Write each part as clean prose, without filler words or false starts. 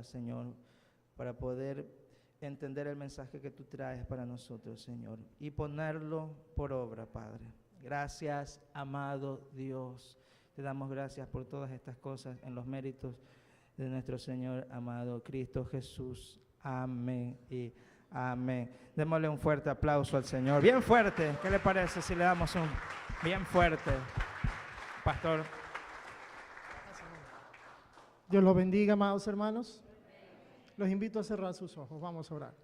Señor, para poder entender el mensaje que tú traes para nosotros, Señor, y ponerlo por obra, Padre. Gracias, amado Dios. Te damos gracias por todas estas cosas en los méritos de nuestro Señor amado Cristo Jesús. Amén y amén. Démosle un fuerte aplauso al Señor. Bien fuerte. ¿Qué le parece si le damos un bien fuerte, pastor? Dios los bendiga, amados hermanos. Los invito a cerrar sus ojos. Vamos a orar.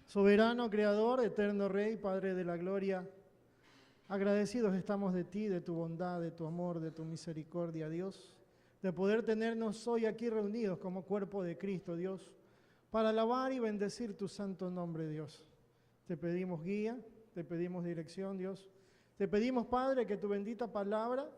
Soberano, Creador, eterno Rey, Padre de la gloria, agradecidos estamos de ti, de tu bondad, de tu amor, de tu misericordia, Dios, de poder tenernos hoy aquí reunidos como cuerpo de Cristo, Dios, para alabar y bendecir tu santo nombre, Dios. Te pedimos guía, te pedimos dirección, Dios. Te pedimos, Padre, que tu bendita palabra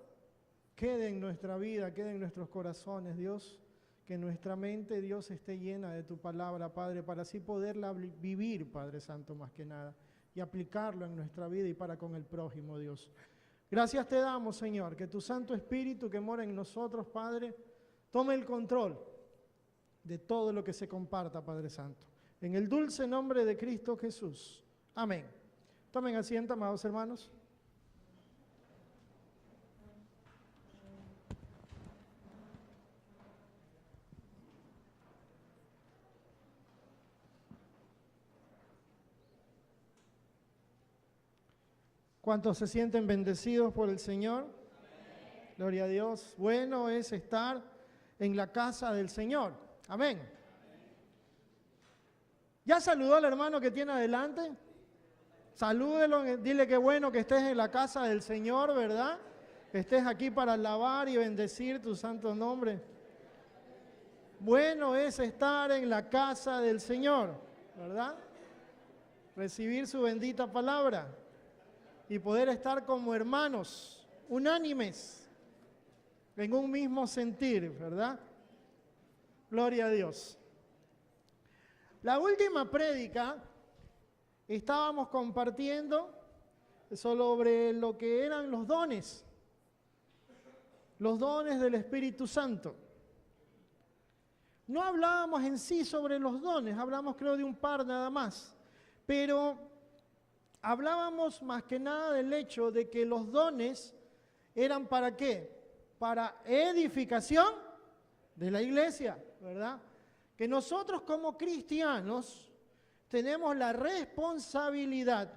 quede en nuestra vida, quede en nuestros corazones, Dios, que nuestra mente, Dios, esté llena de tu palabra, Padre, para así poderla vivir, Padre Santo, más que nada, y aplicarlo en nuestra vida y para con el prójimo, Dios. Gracias te damos, Señor, que tu Santo Espíritu que mora en nosotros, Padre, tome el control de todo lo que se comparta, Padre Santo. En el dulce nombre de Cristo Jesús. Amén. Tomen asiento, amados hermanos. ¿Cuántos se sienten bendecidos por el Señor? Amén. Gloria a Dios. Bueno es estar en la casa del Señor. Amén. Amén. ¿Ya saludó al hermano que tiene adelante? Salúdelo, dile que bueno que estés en la casa del Señor, ¿verdad? Que estés aquí para alabar y bendecir tu santo nombre. Bueno es estar en la casa del Señor, ¿verdad? Recibir su bendita palabra y poder estar como hermanos, unánimes, en un mismo sentir, ¿verdad? Gloria a Dios. La última prédica estábamos compartiendo sobre lo que eran los dones del Espíritu Santo. No hablábamos en sí sobre los dones, hablamos creo de un par nada más, pero hablábamos más que nada del hecho de que los dones eran ¿para qué? Para edificación de la iglesia, ¿verdad? Que nosotros como cristianos tenemos la responsabilidad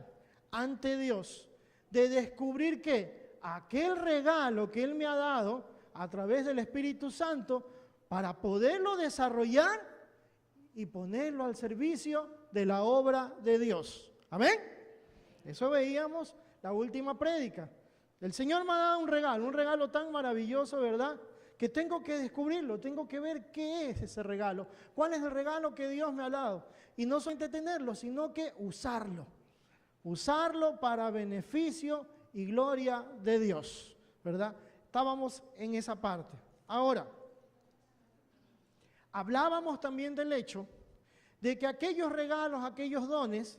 ante Dios de descubrir que aquel regalo que Él me ha dado a través del Espíritu Santo para poderlo desarrollar y ponerlo al servicio de la obra de Dios. ¿Amén? Eso veíamos la última prédica. El Señor me ha dado un regalo tan maravilloso, ¿verdad? Que tengo que descubrirlo, tengo que ver qué es ese regalo, cuál es el regalo que Dios me ha dado. Y no solamente tenerlo, sino que usarlo. Usarlo para beneficio y gloria de Dios, ¿verdad? Estábamos en esa parte. Ahora, hablábamos también del hecho de que aquellos regalos, aquellos dones,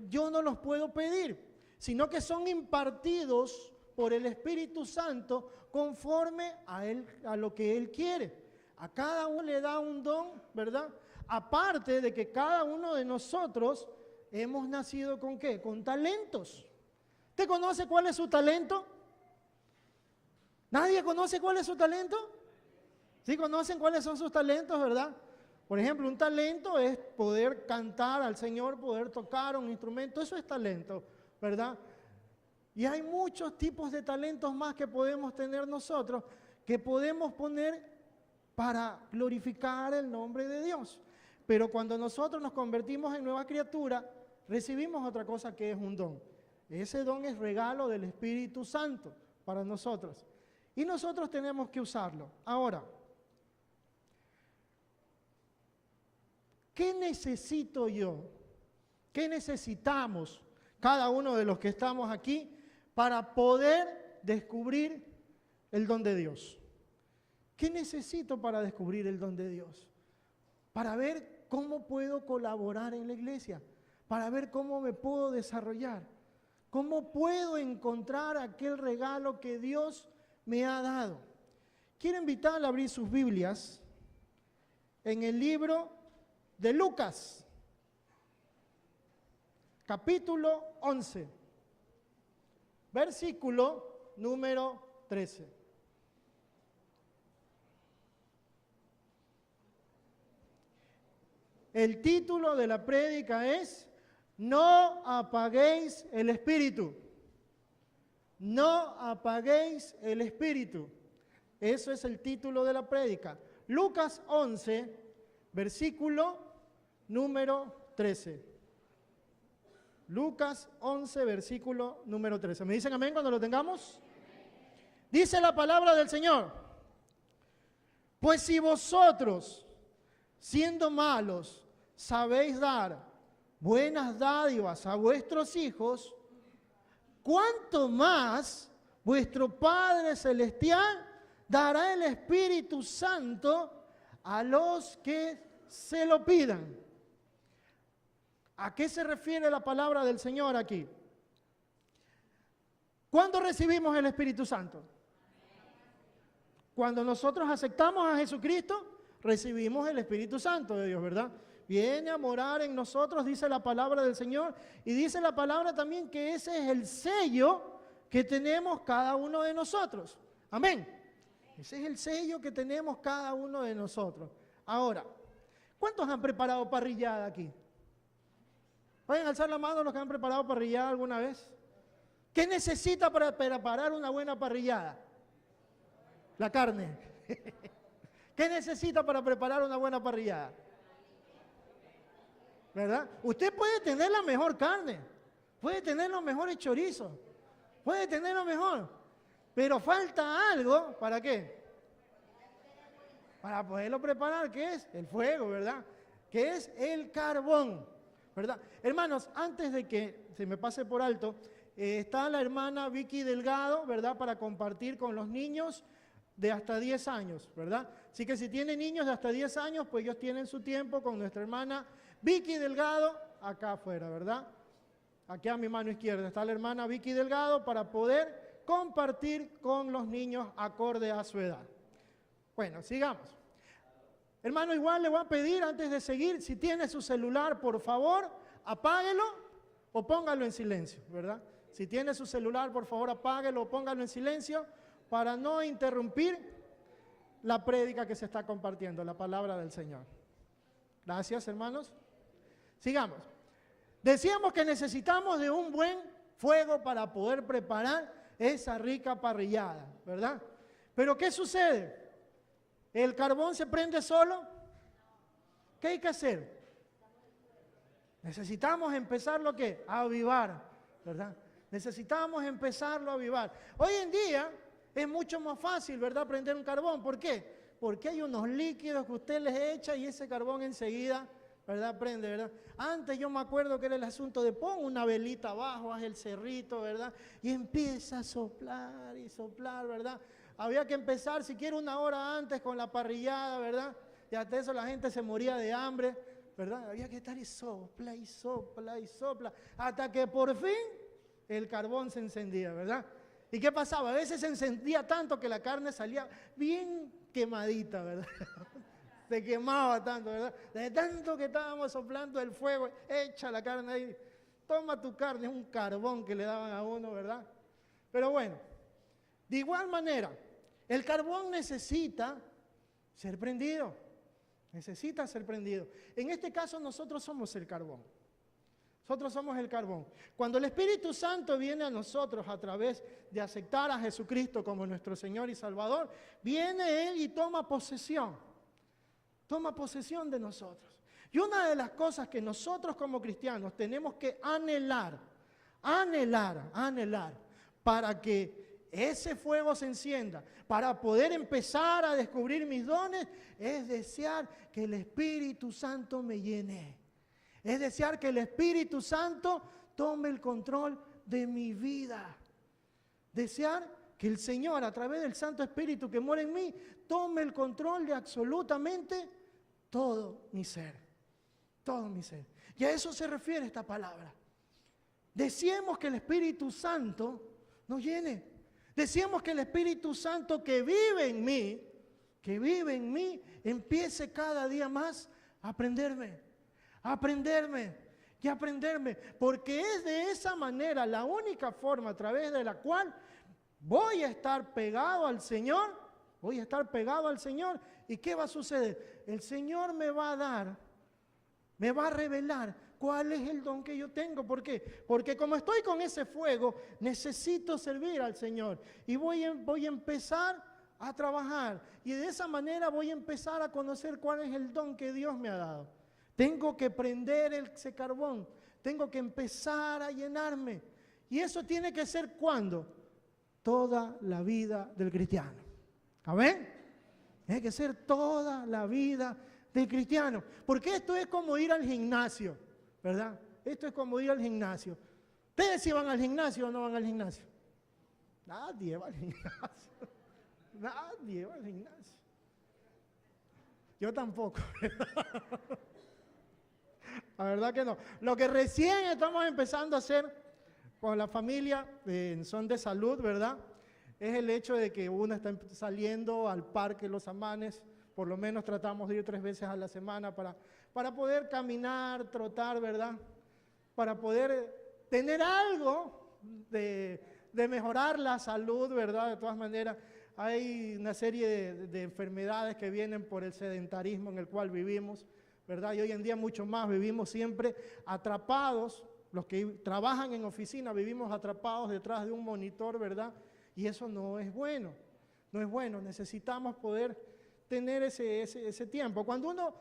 yo no los puedo pedir, sino que son impartidos por el Espíritu Santo conforme a lo que Él quiere. A cada uno le da un don, ¿verdad? Aparte de que cada uno de nosotros hemos nacido ¿con qué? Con talentos. ¿Usted conoce cuál es su talento? ¿Nadie conoce cuál es su talento? ¿Sí conocen cuáles son sus talentos, verdad? Por ejemplo, un talento es poder cantar al Señor, poder tocar un instrumento, eso es talento, ¿verdad? Y hay muchos tipos de talentos más que podemos tener nosotros, que podemos poner para glorificar el nombre de Dios. Pero cuando nosotros nos convertimos en nueva criatura, recibimos otra cosa que es un don. Ese don es regalo del Espíritu Santo para nosotros. Y nosotros tenemos que usarlo. Ahora, ¿qué necesito yo? ¿Qué necesitamos cada uno de los que estamos aquí para poder descubrir el don de Dios? ¿Qué necesito para descubrir el don de Dios? Para ver cómo puedo colaborar en la iglesia, para ver cómo me puedo desarrollar, cómo puedo encontrar aquel regalo que Dios me ha dado. Quiero invitarle a abrir sus Biblias en el libro de Lucas, capítulo 11, versículo número 13. El título de la prédica es: no apaguéis el espíritu. No apaguéis el espíritu. Eso es el título de la prédica. Lucas 11, versículo número 13. Lucas 11, versículo número 13. ¿Me dicen amén cuando lo tengamos? Dice la palabra del Señor: pues si vosotros, siendo malos, sabéis dar buenas dádivas a vuestros hijos, ¿cuánto más vuestro Padre Celestial dará el Espíritu Santo a los que se lo pidan? ¿A qué se refiere la palabra del Señor aquí? ¿Cuándo recibimos el Espíritu Santo? Cuando nosotros aceptamos a Jesucristo, recibimos el Espíritu Santo de Dios, ¿verdad? Viene a morar en nosotros, dice la palabra del Señor, y dice la palabra también que ese es el sello que tenemos cada uno de nosotros. Amén. Ese es el sello que tenemos cada uno de nosotros. Ahora, ¿cuántos han preparado parrillada aquí? ¿Pueden alzar la mano los que han preparado parrillada alguna vez? ¿Qué necesita para preparar una buena parrillada? La carne. ¿Qué necesita para preparar una buena parrillada? ¿Verdad? Usted puede tener la mejor carne, puede tener los mejores chorizos, puede tener lo mejor, pero falta algo, ¿para qué? Para poderlo preparar, ¿qué es? El fuego, ¿verdad? Que es el carbón, ¿verdad? Hermanos, antes de que se me pase por alto, está la hermana Vicky Delgado, ¿verdad? Para compartir con los niños de hasta 10 años, ¿verdad? Así que si tienen niños de hasta 10 años, pues ellos tienen su tiempo con nuestra hermana Vicky Delgado, acá afuera, ¿verdad? Aquí a mi mano izquierda está la hermana Vicky Delgado para poder compartir con los niños acorde a su edad. Bueno, sigamos. Hermano, igual le voy a pedir antes de seguir, si tiene su celular, por favor, apáguelo o póngalo en silencio, ¿verdad? Si tiene su celular, por favor, apáguelo o póngalo en silencio para no interrumpir la prédica que se está compartiendo, la palabra del Señor. Gracias, hermanos. Sigamos. Decíamos que necesitamos de un buen fuego para poder preparar esa rica parrillada, ¿verdad? Pero ¿qué sucede? ¿El carbón se prende solo? ¿Qué hay que hacer? Necesitamos empezarlo, ¿qué? A avivar, ¿verdad? Necesitamos empezarlo a avivar. Hoy en día es mucho más fácil, ¿verdad?, prender un carbón. ¿Por qué? Porque hay unos líquidos que usted les echa y ese carbón enseguida, ¿verdad?, prende, ¿verdad? Antes yo me acuerdo que era el asunto de pon una velita abajo, haz el cerrito, ¿verdad? Y empieza a soplar y soplar, ¿verdad? Había que empezar siquiera 1 hora antes con la parrillada, ¿verdad? Y hasta eso la gente se moría de hambre, ¿verdad? Había que estar y sopla y sopla y sopla, hasta que por fin el carbón se encendía, ¿verdad? ¿Y qué pasaba? A veces se encendía tanto que la carne salía bien quemadita, ¿verdad? Se quemaba tanto, ¿verdad? De tanto que estábamos soplando el fuego, echa la carne ahí, toma tu carne, es un carbón que le daban a uno, ¿verdad? Pero bueno, de igual manera, el carbón necesita ser prendido, necesita ser prendido. En este caso nosotros somos el carbón. Nosotros somos el carbón. Cuando el Espíritu Santo viene a nosotros a través de aceptar a Jesucristo como nuestro Señor y Salvador, viene Él y toma posesión de nosotros. Y una de las cosas que nosotros como cristianos tenemos que anhelar para que ese fuego se encienda, para poder empezar a descubrir mis dones, es desear que el Espíritu Santo me llene. Es desear que el Espíritu Santo tome el control de mi vida. Desear que el Señor, a través del Santo Espíritu que mora en mí, tome el control de absolutamente todo mi ser. Todo mi ser. Y a eso se refiere esta palabra. Deseemos que el Espíritu Santo nos llene. Deseemos que el Espíritu Santo que vive en mí que vive en mí empiece cada día más a aprenderme, y aprenderme, porque es de esa manera la única forma a través de la cual voy a estar pegado al Señor, ¿y qué va a suceder? El Señor me va a dar, me va a revelar cuál es el don que yo tengo. ¿Por qué? Porque como estoy con ese fuego, necesito servir al Señor y voy a empezar a trabajar, y de esa manera voy a empezar a conocer cuál es el don que Dios me ha dado. Tengo que prender ese carbón, tengo que empezar a llenarme. Y eso tiene que ser ¿cuándo? Toda la vida del cristiano. ¿Amén? Tiene que ser toda la vida del cristiano. Porque esto es como ir al gimnasio, ¿verdad? Esto es como ir al gimnasio. ¿Ustedes si van al gimnasio o no van al gimnasio? Nadie va al gimnasio. Nadie va al gimnasio. Yo tampoco. La verdad que no. Lo que recién estamos empezando a hacer con la familia en Son de Salud, ¿verdad? Es el hecho de que uno está saliendo al Parque Los Amanes. Por lo menos tratamos de ir 3 veces a la semana para poder caminar, trotar, ¿verdad? Para poder tener algo de mejorar la salud, ¿verdad? De todas maneras, hay una serie de enfermedades que vienen por el sedentarismo en el cual vivimos, ¿verdad? Y hoy en día mucho más, vivimos siempre atrapados, los que trabajan en oficina vivimos atrapados detrás de un monitor, ¿verdad? Y eso no es bueno, necesitamos poder tener ese tiempo. Cuando uno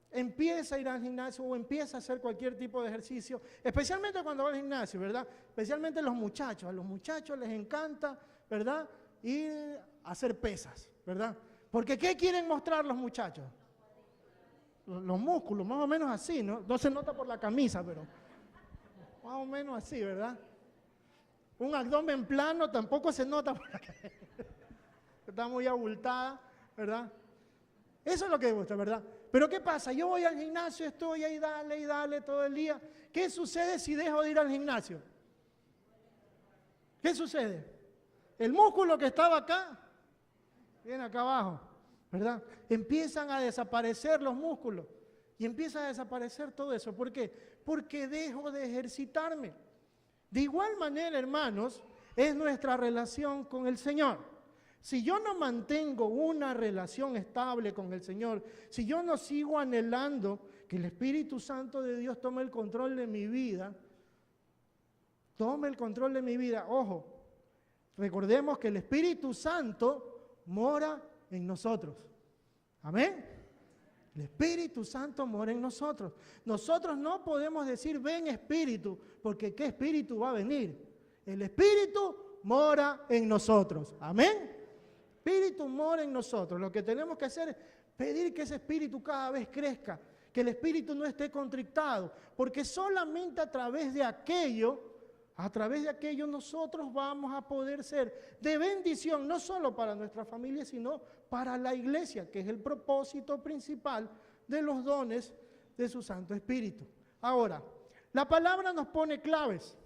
empieza a ir al gimnasio o empieza a hacer cualquier tipo de ejercicio, especialmente cuando va al gimnasio, ¿verdad? Especialmente a los muchachos les encanta, ¿verdad? Ir a hacer pesas, ¿verdad? Porque ¿qué quieren mostrar los muchachos? Los músculos, más o menos así, ¿no? No se nota por la camisa, pero más o menos así, ¿verdad? Un abdomen plano tampoco se nota por la camisa. Está muy abultada, ¿verdad? Eso es lo que gusta, ¿verdad? Pero ¿qué pasa? Yo voy al gimnasio, estoy ahí, dale todo el día. ¿Qué sucede si dejo de ir al gimnasio? ¿Qué sucede? El músculo que estaba acá, viene acá abajo, ¿verdad? Empiezan a desaparecer los músculos y empieza a desaparecer todo eso. ¿Por qué? Porque dejo de ejercitarme. De igual manera, hermanos, es nuestra relación con el Señor. Si yo no mantengo una relación estable con el Señor, si yo no sigo anhelando que el Espíritu Santo de Dios tome el control de mi vida, ojo, recordemos que el Espíritu Santo mora en nosotros. Amén. El Espíritu Santo mora en nosotros. Nosotros no podemos decir ven Espíritu, porque ¿qué Espíritu va a venir? El Espíritu mora en nosotros. Amén. Espíritu mora en nosotros. Lo que tenemos que hacer es pedir que ese Espíritu cada vez crezca, que el Espíritu no esté contrictado, porque solamente a través de aquello nosotros vamos a poder ser de bendición, no solo para nuestra familia, sino para la iglesia, que es el propósito principal de los dones de su Santo Espíritu. Ahora, la palabra nos pone claves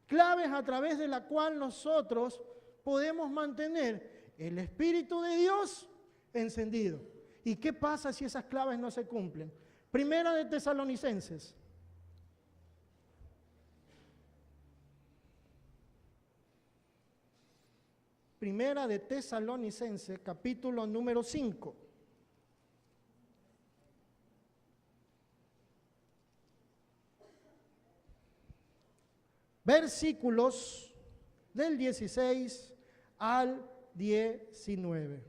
a través de la cual nosotros podemos mantener el Espíritu de Dios encendido. ¿Y qué pasa si esas claves no se cumplen? Primera de Tesalonicenses. Primera de Tesalonicenses, capítulo número 5. Versículos del 16 al 19.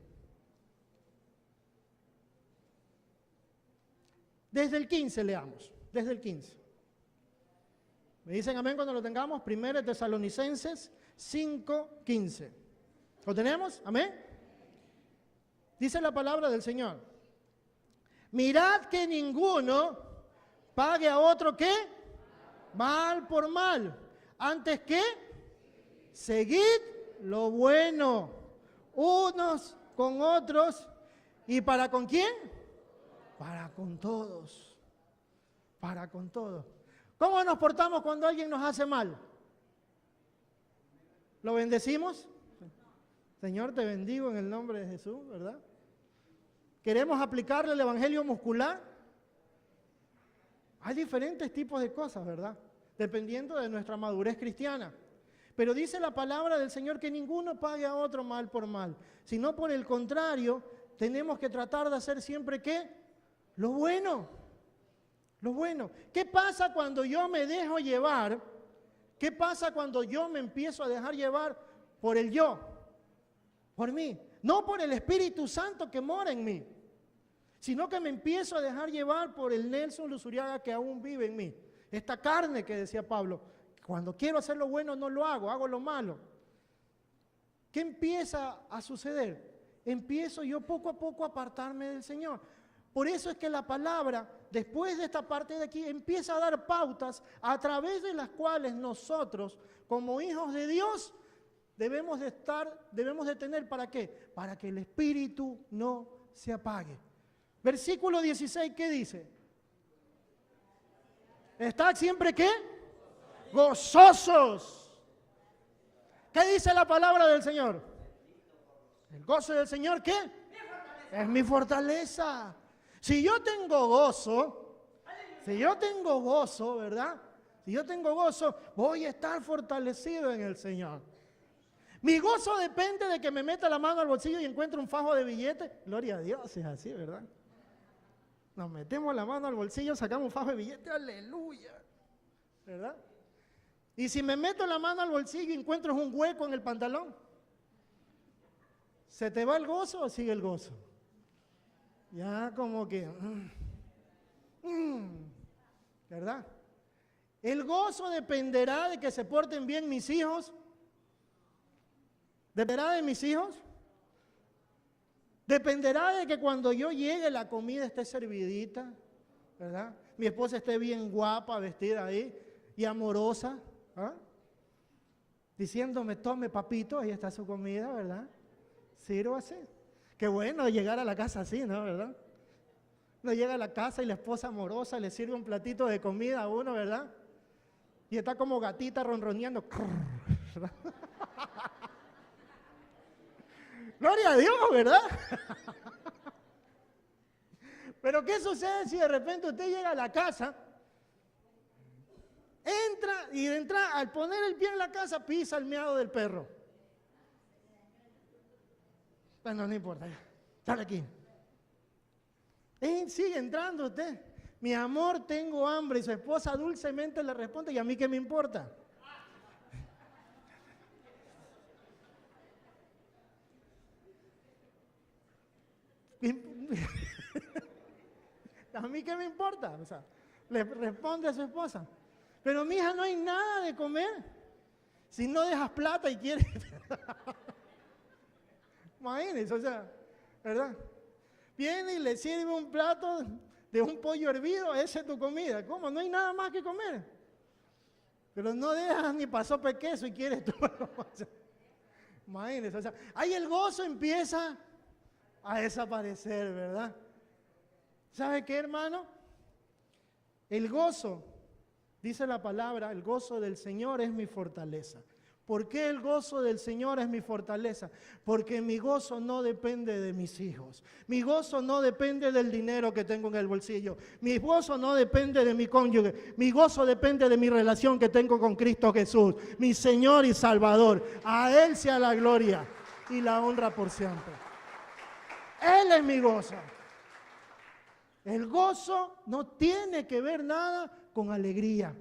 Desde el 15 leamos, desde el 15. ¿Me dicen amén cuando lo tengamos? Primera de Tesalonicenses 5, 15. ¿Lo tenemos? ¿Amén? Dice la palabra del Señor. Mirad que ninguno pague a otro, ¿qué? Mal por mal. Antes que seguid lo bueno, unos con otros. ¿Y para con quién? Para con todos. Para con todos. ¿Cómo nos portamos cuando alguien nos hace mal? ¿Lo bendecimos? Señor, te bendigo en el nombre de Jesús, ¿verdad? ¿Queremos aplicarle el evangelio muscular? Hay diferentes tipos de cosas, ¿verdad? Dependiendo de nuestra madurez cristiana. Pero dice la palabra del Señor que ninguno pague a otro mal por mal, sino por el contrario, tenemos que tratar de hacer siempre ¿qué? Lo bueno. Lo bueno. ¿Qué pasa cuando yo me dejo llevar? ¿Qué pasa cuando yo me empiezo a dejar llevar por el yo? Por mí. No por el Espíritu Santo que mora en mí, sino que me empiezo a dejar llevar por el Nelson Luzuriaga que aún vive en mí. Esta carne que decía Pablo, cuando quiero hacer lo bueno no lo hago, hago lo malo. ¿Qué empieza a suceder? Empiezo yo poco a poco a apartarme del Señor. Por eso es que la palabra, después de esta parte de aquí, empieza a dar pautas a través de las cuales nosotros, como hijos de Dios, debemos de tener, ¿para qué? Para que el espíritu no se apague. Versículo 16, ¿qué dice? ¿Estad siempre qué? Gozosos. ¿Qué dice la palabra del Señor? El gozo del Señor, ¿qué? Es mi fortaleza. Si yo tengo gozo, ¿verdad? Si yo tengo gozo, voy a estar fortalecido en el Señor. Mi gozo depende de que me meta la mano al bolsillo y encuentre un fajo de billetes. Gloria a Dios, es así, ¿verdad? Nos metemos la mano al bolsillo, sacamos un fajo de billetes, aleluya, ¿verdad? Y si me meto la mano al bolsillo y encuentro un hueco en el pantalón, ¿se te va el gozo o sigue el gozo? Ya como que, ¿verdad? El gozo dependerá de que se porten bien mis hijos. ¿Dependerá de mis hijos? Dependerá de que cuando yo llegue la comida esté servidita, ¿verdad? Mi esposa esté bien guapa, vestida ahí y amorosa, ¿ah? Diciéndome, tome papito, ahí está su comida, ¿verdad? Sírvase. Qué bueno llegar a la casa así, ¿no? ¿Verdad? Uno llega a la casa y la esposa amorosa le sirve un platito de comida a uno, ¿verdad? Y está como gatita ronroneando. ¿Verdad? Gloria a Dios, ¿verdad? Pero ¿qué sucede si de repente usted llega a la casa, entra y de entrar, al poner el pie en la casa, pisa el miado del perro? Bueno, no importa, sale aquí. Sigue entrando usted. Mi amor, tengo hambre. Y su esposa dulcemente le responde, ¿y a mí qué me importa? ¿A mí qué me importa? O sea, le responde a su esposa. Pero mija, no hay nada de comer. Si no dejas plata y quieres... Imagínense, o sea, ¿verdad? Viene y le sirve un plato de un pollo hervido, esa es tu comida. ¿Cómo? No hay nada más que comer. Pero no dejas ni pasope de queso y quieres todo. Imagínense, o sea, ahí el gozo empieza a desaparecer, ¿verdad? ¿Sabe qué, hermano? El gozo, dice la palabra, el gozo del Señor es mi fortaleza. ¿Por qué el gozo del Señor es mi fortaleza? Porque mi gozo no depende de mis hijos. Mi gozo no depende del dinero que tengo en el bolsillo. Mi gozo no depende de mi cónyuge. Mi gozo depende de mi relación que tengo con Cristo Jesús, mi Señor y Salvador. A Él sea la gloria y la honra por siempre. Él es mi gozo. El gozo no tiene que ver nada con alegría.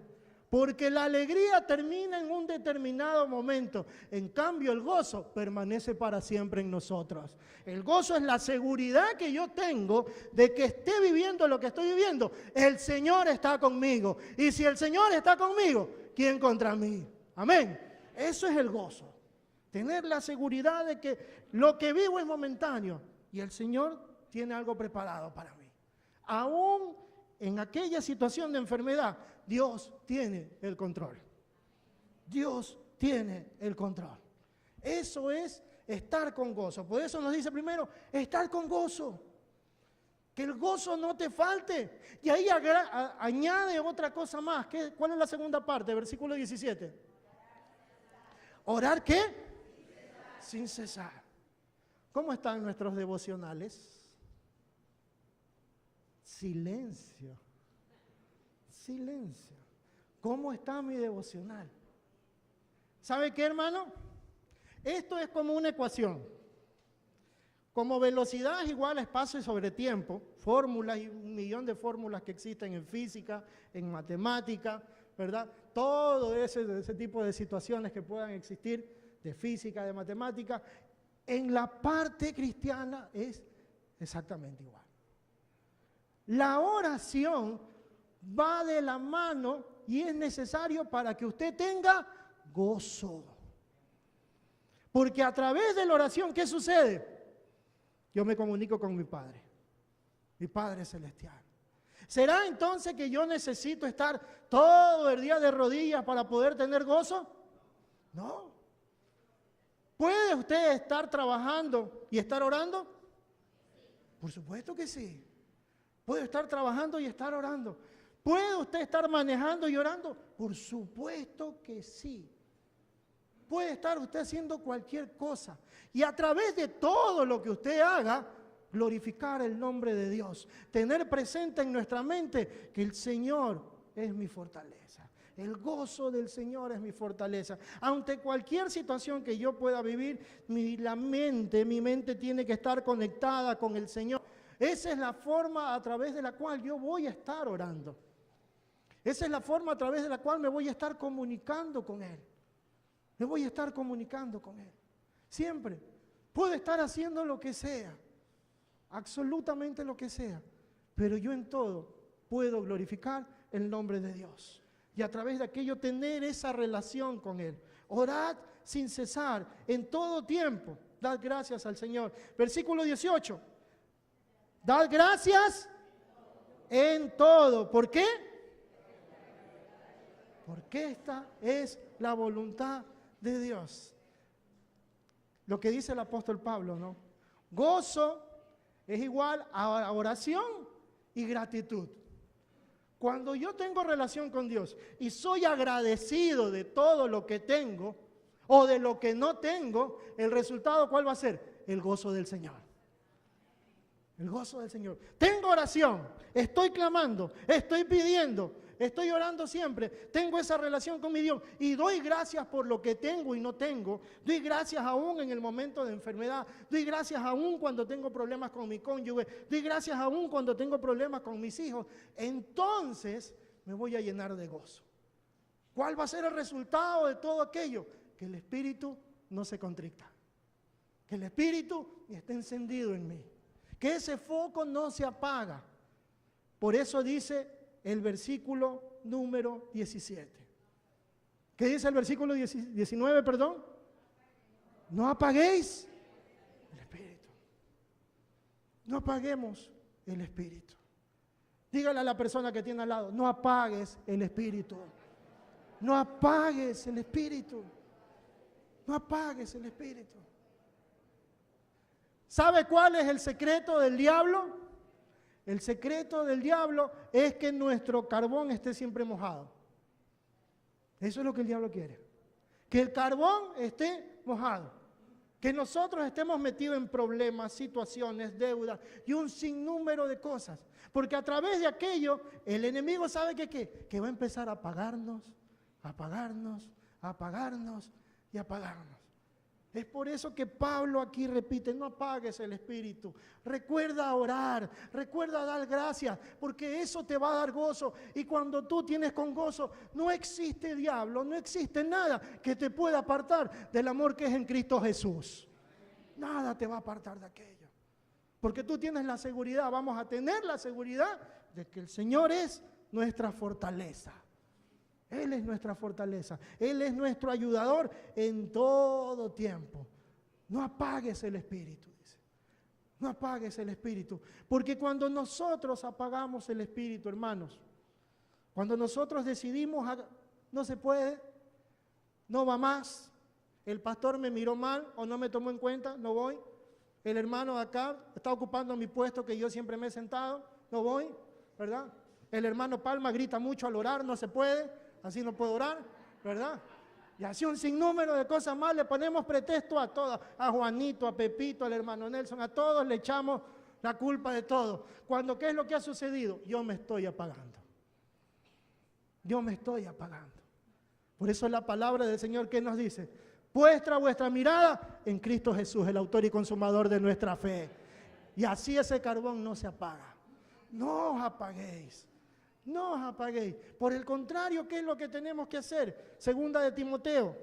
Porque la alegría termina en un determinado momento. En cambio, el gozo permanece para siempre en nosotros. El gozo es la seguridad que yo tengo de que esté viviendo lo que estoy viviendo. El Señor está conmigo. Y si el Señor está conmigo, ¿quién contra mí? Amén. Eso es el gozo. Tener la seguridad de que lo que vivo es momentáneo. Y el Señor tiene algo preparado para mí. Aún en aquella situación de enfermedad, Dios tiene el control. Dios tiene el control. Eso es estar con gozo. Por eso nos dice primero, estar con gozo. Que el gozo no te falte. Y ahí añade otra cosa más. ¿Cuál es la segunda parte? Versículo 17. ¿Orar qué? Sin cesar. ¿Cómo están nuestros devocionales? Silencio. Silencio. ¿Cómo está mi devocional? ¿Sabe qué, hermano? Esto es como una ecuación. Como velocidad es igual a espacio sobre tiempo, fórmulas y 1.000.000 de fórmulas que existen en física, en matemática, ¿verdad? Todo ese tipo de situaciones que puedan existir de física, de matemática, en la parte cristiana es exactamente igual. La oración va de la mano y es necesario para que usted tenga gozo. Porque a través de la oración, ¿qué sucede? Yo me comunico con mi Padre Celestial. ¿Será entonces que yo necesito estar todo el día de rodillas para poder tener gozo? No. ¿Puede usted estar trabajando y estar orando? Por supuesto que sí. ¿Puede estar trabajando y estar orando? ¿Puede usted estar manejando y orando? Por supuesto que sí. Puede estar usted haciendo cualquier cosa. Y a través de todo lo que usted haga, glorificar el nombre de Dios. Tener presente en nuestra mente que el Señor es mi fortaleza. El gozo del Señor es mi fortaleza. Ante cualquier situación que yo pueda vivir, mi mente tiene que estar conectada con el Señor. Esa es la forma a través de la cual yo voy a estar orando. Esa es la forma a través de la cual me voy a estar comunicando con Él. Me voy a estar comunicando con Él. Siempre. Puedo estar haciendo lo que sea. Absolutamente lo que sea. Pero yo en todo puedo glorificar el nombre de Dios. Y a través de aquello tener esa relación con Él. Orad sin cesar, en todo tiempo. Dad gracias al Señor. Versículo 18. Dad gracias en todo. ¿Por qué? Porque esta es la voluntad de Dios. Lo que dice el apóstol Pablo, ¿no? Gozo es igual a oración y gratitud. Cuando yo tengo relación con Dios y soy agradecido de todo lo que tengo o de lo que no tengo, el resultado ¿cuál va a ser? El gozo del Señor. El gozo del Señor. Tengo oración, estoy clamando, estoy pidiendo, estoy orando siempre, tengo esa relación con mi Dios y doy gracias por lo que tengo y no tengo, doy gracias aún en el momento de enfermedad, doy gracias aún cuando tengo problemas con mi cónyuge, doy gracias aún cuando tengo problemas con mis hijos, entonces me voy a llenar de gozo. ¿Cuál va a ser el resultado de todo aquello? Que el Espíritu no se contricta, que el Espíritu esté encendido en mí, que ese foco no se apaga. Por eso dice el versículo número 17. ¿Qué dice el versículo 19, perdón? No apaguéis el Espíritu. No apaguemos el Espíritu. Dígale a la persona que tiene al lado, no apagues el Espíritu. No apagues el Espíritu. No apagues el Espíritu. ¿Sabe cuál es el secreto del diablo? El secreto del diablo es que nuestro carbón esté siempre mojado. Eso es lo que el diablo quiere. Que el carbón esté mojado. Que nosotros estemos metidos en problemas, situaciones, deudas y un sinnúmero de cosas. Porque a través de aquello, el enemigo sabe que va a empezar a apagarnos, apagarnos, apagarnos y apagarnos. Es por eso que Pablo aquí repite, no apagues el Espíritu. Recuerda orar, recuerda dar gracias, porque eso te va a dar gozo. Y cuando tú tienes con gozo, no existe diablo, no existe nada que te pueda apartar del amor que es en Cristo Jesús. Nada te va a apartar de aquello. Porque tú tienes la seguridad, vamos a tener la seguridad de que el Señor es nuestra fortaleza. Él es nuestra fortaleza, Él es nuestro ayudador en todo tiempo. No apagues el Espíritu, dice. No apagues el Espíritu, porque cuando nosotros apagamos el Espíritu, hermanos, cuando nosotros decidimos, no se puede, no va más, el pastor me miró mal o no me tomó en cuenta, no voy, el hermano de acá está ocupando mi puesto que yo siempre me he sentado, no voy, ¿verdad? El hermano Palma grita mucho al orar, no se puede. Así no puedo orar, ¿verdad? Y así un sinnúmero de cosas más le ponemos pretexto a todas, a Juanito, a Pepito, al hermano Nelson, a todos le echamos la culpa de todo. Cuando, ¿qué es lo que ha sucedido? Yo me estoy apagando. Yo me estoy apagando. Por eso la palabra del Señor, ¿qué nos dice? Puesta vuestra mirada en Cristo Jesús, el autor y consumador de nuestra fe. Y así ese carbón no se apaga. No os apaguéis. No os apaguéis. Por el contrario, ¿qué es lo que tenemos que hacer? Segunda de Timoteo,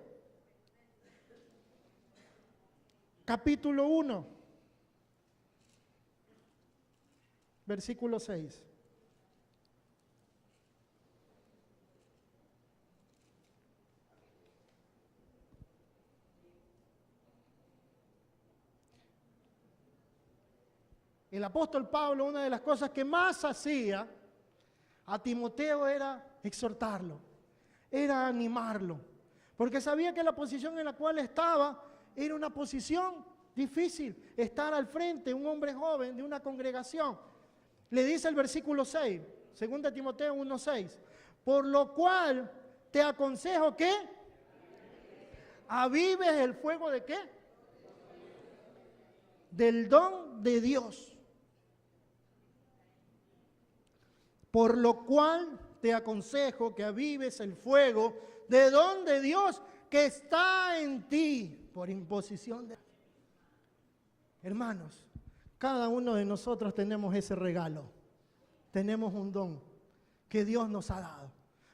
capítulo 1, versículo 6. El apóstol Pablo, una de las cosas que más hacía a Timoteo era exhortarlo, era animarlo, porque sabía que la posición en la cual estaba era una posición difícil, estar al frente, un hombre joven de una congregación. Le dice el versículo 6, 2 Timoteo 1:6, por lo cual te aconsejo que avives el fuego ¿de qué? Del don de Dios. Por lo cual te aconsejo que avives el fuego de don de Dios que está en ti por imposición de... Hermanos, cada uno de nosotros tenemos ese regalo. Tenemos un don que Dios nos ha dado.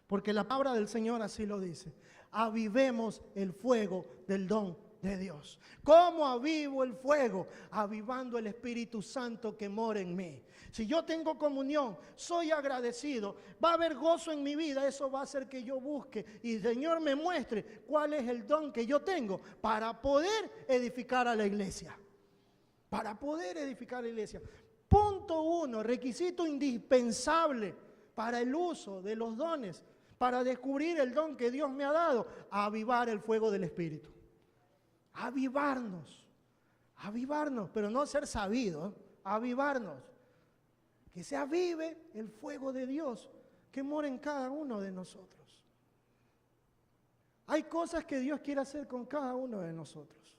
Porque la palabra del Señor así lo dice. Avivemos el fuego del don de Dios. ¿Cómo avivo el fuego? Avivando el Espíritu Santo que mora en mí. Si yo tengo comunión, soy agradecido, va a haber gozo en mi vida, eso va a hacer que yo busque y el Señor me muestre cuál es el don que yo tengo para poder edificar a la iglesia. Para poder edificar la iglesia. Punto 1, requisito indispensable para el uso de los dones, para descubrir el don que Dios me ha dado, avivar el fuego del Espíritu. Avivarnos, pero no ser sabido, avivarnos. Que se avive el fuego de Dios que mora en cada uno de nosotros. Hay cosas que Dios quiere hacer con cada uno de nosotros.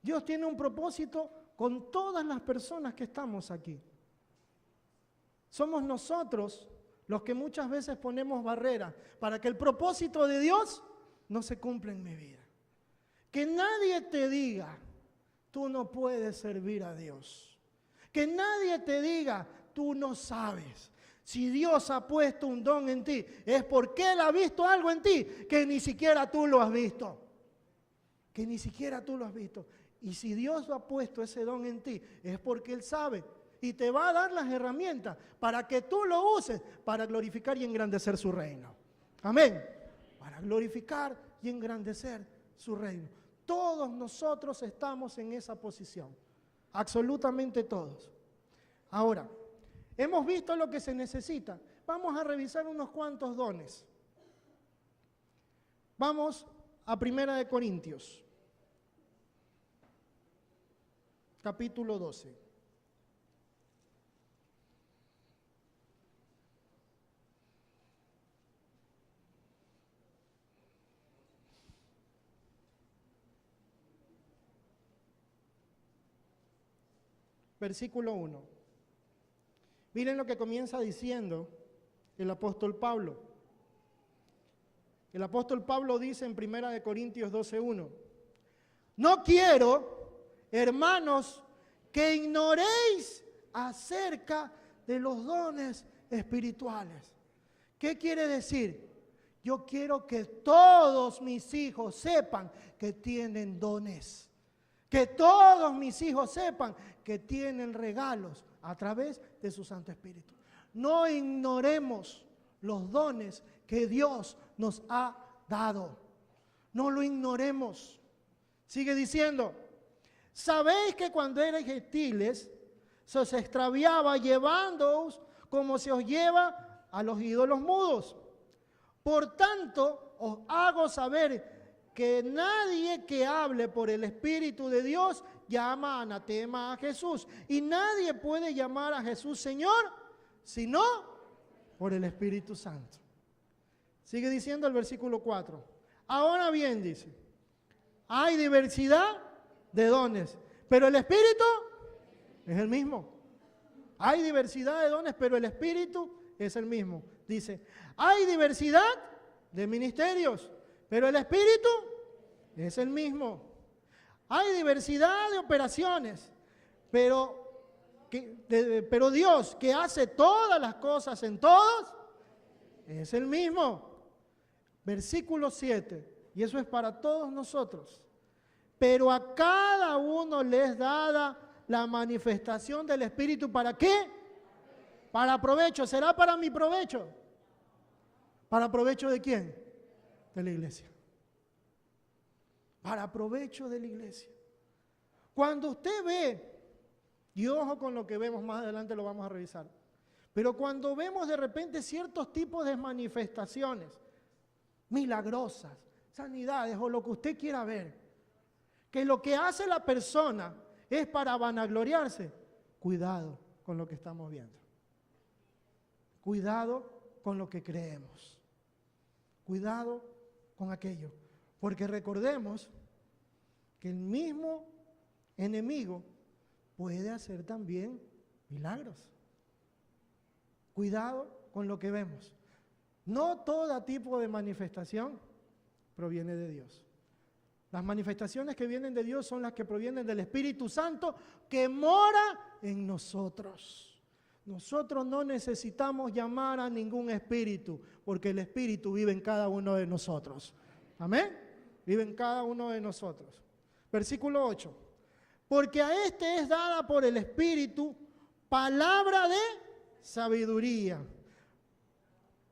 Dios tiene un propósito con todas las personas que estamos aquí. Somos nosotros los que muchas veces ponemos barreras para que el propósito de Dios no se cumpla en mi vida. Que nadie te diga, tú no puedes servir a Dios. Que nadie te diga, tú no sabes. Si Dios ha puesto un don en ti, es porque Él ha visto algo en ti que ni siquiera tú lo has visto. Que ni siquiera tú lo has visto. Y si Dios ha puesto ese don en ti, es porque Él sabe. Y te va a dar las herramientas para que tú lo uses para glorificar y engrandecer su reino. Amén. Para glorificar y engrandecer su reino. Todos nosotros estamos en esa posición. Absolutamente todos. Ahora, hemos visto lo que se necesita. Vamos a revisar unos cuantos dones. Vamos a 1 Corintios, capítulo 12. Versículo 1. Miren lo que comienza diciendo el apóstol Pablo. El apóstol Pablo dice en 1 Corintios 12:1: no quiero, hermanos, que ignoréis acerca de los dones espirituales. ¿Qué quiere decir? Yo quiero que todos mis hijos sepan que tienen dones. Que todos mis hijos sepan que tienen regalos a través de su Santo Espíritu. No ignoremos los dones que Dios nos ha dado. No lo ignoremos. Sigue diciendo: sabéis que cuando erais gentiles se os extraviaba llevándoos como se os lleva a los ídolos mudos. Por tanto, os hago saber que nadie que hable por el Espíritu de Dios llama anatema a Jesús. Y nadie puede llamar a Jesús Señor, sino por el Espíritu Santo. Sigue diciendo el versículo 4. Ahora bien, dice, hay diversidad de dones, pero el Espíritu es el mismo. Hay diversidad de dones, pero el Espíritu es el mismo. Dice, hay diversidad de ministerios, pero el Espíritu es el mismo. Hay diversidad de operaciones, pero Dios, que hace todas las cosas en todos, es el mismo. Versículo 7, y eso es para todos nosotros. Pero a cada uno les es dada la manifestación del Espíritu. ¿Para qué? Para provecho. ¿Será para mi provecho? ¿Para provecho de quién? De la iglesia. Para provecho de la iglesia. Cuando usted ve, y ojo con lo que vemos más adelante, lo vamos a revisar, pero cuando vemos de repente ciertos tipos de manifestaciones milagrosas, sanidades o lo que usted quiera ver, que lo que hace la persona es para vanagloriarse, cuidado con lo que estamos viendo. Cuidado con lo que creemos. Cuidado con aquello. Porque recordemos que el mismo enemigo puede hacer también milagros. Cuidado con lo que vemos. No todo tipo de manifestación proviene de Dios. Las manifestaciones que vienen de Dios son las que provienen del Espíritu Santo que mora en nosotros. Nosotros no necesitamos llamar a ningún espíritu, porque el Espíritu vive en cada uno de nosotros. Amén. Vive en cada uno de nosotros. Versículo 8. Porque a este es dada por el Espíritu palabra de sabiduría.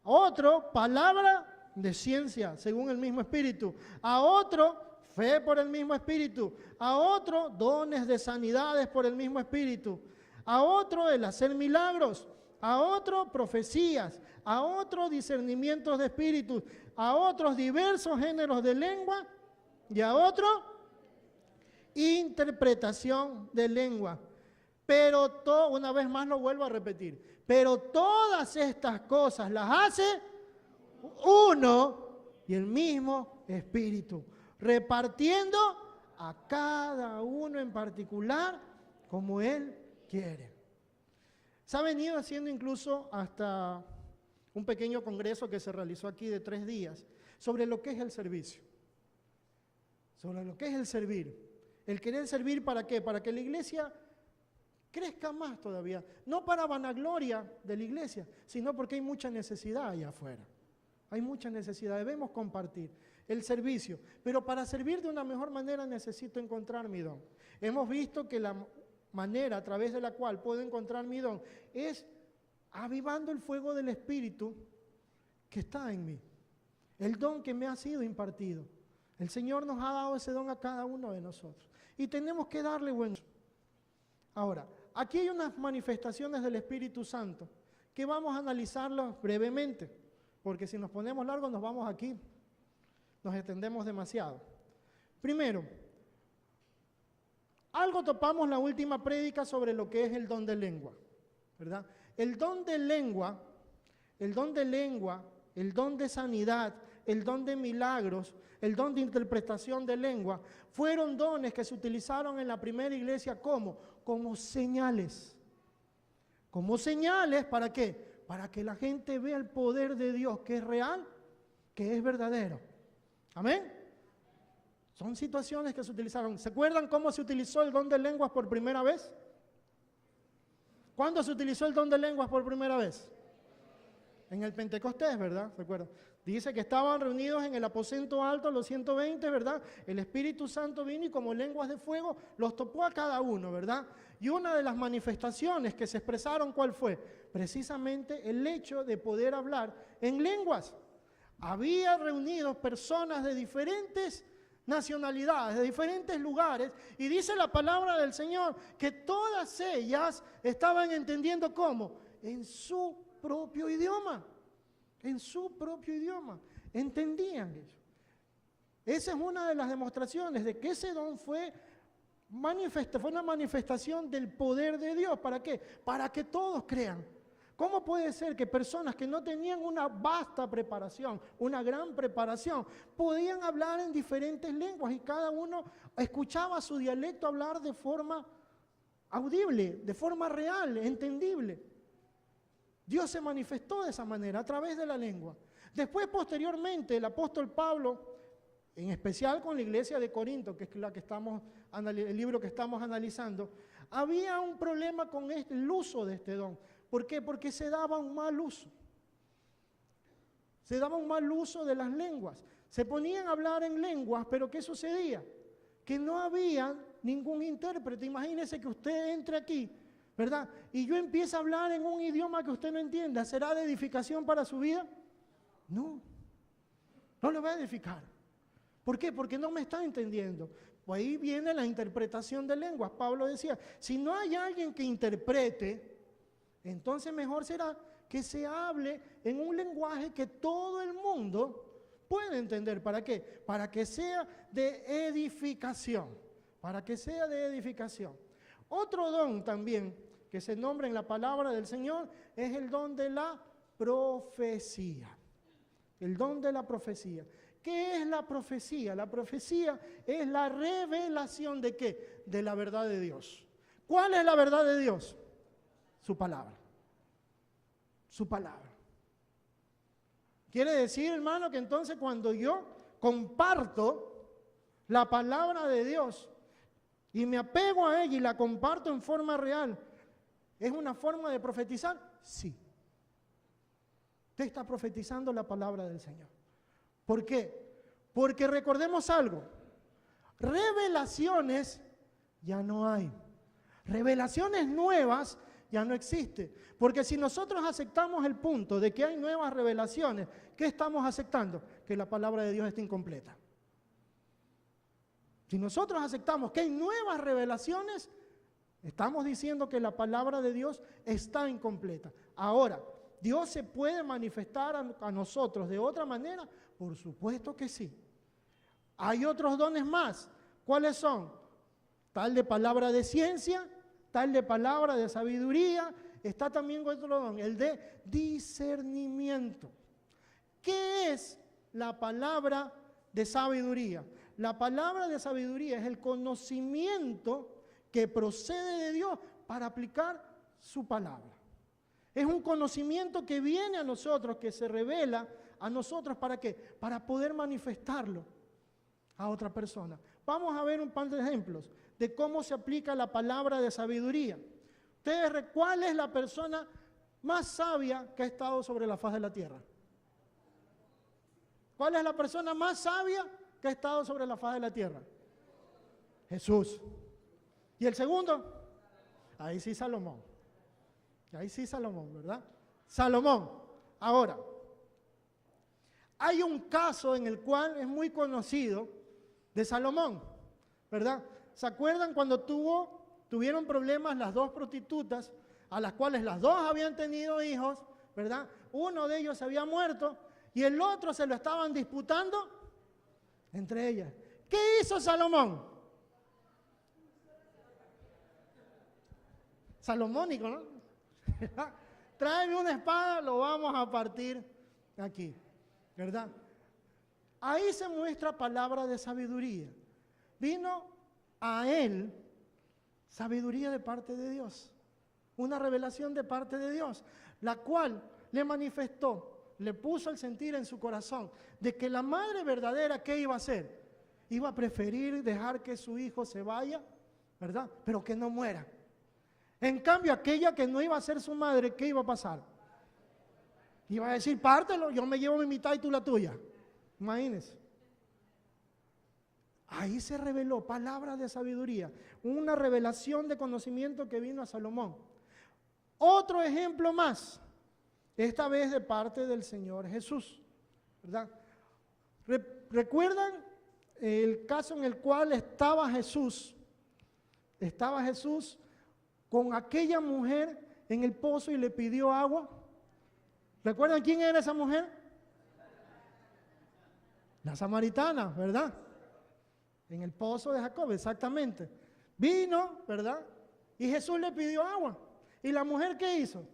A otro, palabra de ciencia, según el mismo Espíritu. A otro, fe por el mismo Espíritu. A otro, dones de sanidades por el mismo Espíritu. A otro, el hacer milagros. A otro, profecías. A otro, discernimientos de espíritus. A otros, diversos géneros de lengua. Y a otro, interpretación de lengua. Pero una vez más lo vuelvo a repetir. Pero todas estas cosas las hace uno y el mismo Espíritu, repartiendo a cada uno en particular como Él quiere. Se ha venido haciendo incluso hasta un pequeño congreso que se realizó aquí de 3 días sobre lo que es el servicio. Sobre lo que es el servir. El querer servir, ¿para qué? Para que la iglesia crezca más todavía. No para vanagloria de la iglesia, sino porque hay mucha necesidad allá afuera. Hay mucha necesidad, debemos compartir el servicio. Pero para servir de una mejor manera necesito encontrar mi don. Hemos visto que la manera a través de la cual puedo encontrar mi don es avivando el fuego del Espíritu que está en mí. El don que me ha sido impartido. El Señor nos ha dado ese don a cada uno de nosotros. Y tenemos que darle buen uso. Ahora, aquí hay unas manifestaciones del Espíritu Santo que vamos a analizarlas brevemente, porque si nos ponemos largos nos vamos aquí, nos extendemos demasiado. Primero, algo topamos la última prédica sobre lo que es el don de lengua, ¿verdad? El don de lengua, el don de sanidad, el don de milagros, el don de interpretación de lengua, fueron dones que se utilizaron en la primera iglesia como señales. Como señales, ¿para qué? Para que la gente vea el poder de Dios, que es real, que es verdadero. ¿Amén? Son situaciones que se utilizaron. ¿Se acuerdan cómo se utilizó el don de lenguas por primera vez? ¿Cuándo se utilizó el don de lenguas por primera vez? En el Pentecostés, ¿verdad? ¿Se acuerdan? Dice que estaban reunidos en el aposento alto los 120, ¿verdad? El Espíritu Santo vino y como lenguas de fuego los topó a cada uno, ¿verdad? Y una de las manifestaciones que se expresaron, ¿cuál fue? Precisamente el hecho de poder hablar en lenguas. Había reunidos personas de diferentes nacionalidades, de diferentes lugares, y dice la palabra del Señor que todas ellas estaban entendiendo ¿cómo? En su propio idioma. En su propio idioma. Entendían eso. Esa es una de las demostraciones de que ese don fue una manifestación del poder de Dios. ¿Para qué? Para que todos crean. ¿Cómo puede ser que personas que no tenían una vasta preparación, una gran preparación, podían hablar en diferentes lenguas y cada uno escuchaba su dialecto hablar de forma audible, de forma real, entendible. Dios se manifestó de esa manera, a través de la lengua. Después, posteriormente, el apóstol Pablo, en especial con la iglesia de Corinto, que es la que el libro que estamos analizando, había un problema con el uso de este don. ¿Por qué? Porque se daba un mal uso. Se daba un mal uso de las lenguas. Se ponían a hablar en lenguas, pero ¿qué sucedía? Que no había ningún intérprete. Imagínese que usted entre aquí, ¿verdad? Y yo empiezo a hablar en un idioma que usted no entienda. ¿Será de edificación para su vida? No, no le va a edificar. ¿Por qué? Porque no me está entendiendo. Pues ahí viene la interpretación de lenguas. Pablo decía, si no hay alguien que interprete, entonces mejor será que se hable en un lenguaje que todo el mundo puede entender. ¿Para qué? Para que sea de edificación. Para que sea de edificación. Otro don también que se nombra en la palabra del Señor es el don de la profecía. El don de la profecía. ¿Qué es la profecía? La profecía es la revelación ¿de qué? De la verdad de Dios. ¿Cuál es la verdad de Dios? Su palabra. Su palabra. Quiere decir, hermano, que entonces cuando yo comparto la palabra de Dios y me apego a ella y la comparto en forma real, ¿es una forma de profetizar? Sí. Usted está profetizando la palabra del Señor. ¿Por qué? Porque recordemos algo, revelaciones ya no hay, revelaciones nuevas ya no existen, porque si nosotros aceptamos el punto de que hay nuevas revelaciones, ¿qué estamos aceptando? Que la palabra de Dios está incompleta. Si nosotros aceptamos que hay nuevas revelaciones, estamos diciendo que la palabra de Dios está incompleta. Ahora, ¿Dios se puede manifestar a nosotros de otra manera? Por supuesto que sí. Hay otros dones más. ¿Cuáles son? Tal de palabra de ciencia, tal de palabra de sabiduría. Está también otro don, el de discernimiento. ¿Qué es la palabra de sabiduría? La palabra de sabiduría es el conocimiento que procede de Dios para aplicar su palabra. Es un conocimiento que viene a nosotros, que se revela a nosotros, ¿para qué? Para poder manifestarlo a otra persona. Vamos a ver un par de ejemplos de cómo se aplica la palabra de sabiduría. Ustedes, ¿cuál es la persona más sabia que ha estado sobre la faz de la tierra? ¿Cuál es la persona más sabia que ha estado sobre la faz de la tierra? Jesús. ¿Y el segundo? Ahí sí, Salomón. Ahí sí, Salomón, ¿verdad? Salomón. Ahora, hay un caso en el cual es muy conocido de Salomón, ¿verdad? ¿Se acuerdan cuando tuvieron problemas las dos prostitutas, a las cuales las dos habían tenido hijos, ¿verdad? Uno de ellos se había muerto y el otro se lo estaban disputando entre ellas. ¿Qué hizo Salomón? Salomónico, ¿no? Tráeme una espada, lo vamos a partir aquí, ¿verdad? Ahí se muestra palabra de sabiduría. Vino a él sabiduría de parte de Dios, una revelación de parte de Dios, la cual le manifestó, le puso el sentir en su corazón de que la madre verdadera, ¿qué iba a hacer? Iba a preferir dejar que su hijo se vaya, ¿verdad? Pero que no muera. En cambio, aquella que no iba a ser su madre, ¿qué iba a pasar? Iba a decir, pártelo, yo me llevo mi mitad y tú la tuya. Imagínense. Ahí se reveló palabra de sabiduría, una revelación de conocimiento que vino a Salomón. Otro ejemplo más, esta vez de parte del Señor Jesús, ¿verdad? ¿Recuerdan el caso en el cual estaba Jesús? Estaba Jesús con aquella mujer en el pozo y le pidió agua. ¿Recuerdan quién era esa mujer? La samaritana, ¿verdad? En el pozo de Jacob, exactamente. Vino, ¿verdad? Y Jesús le pidió agua. ¿Y la mujer qué hizo?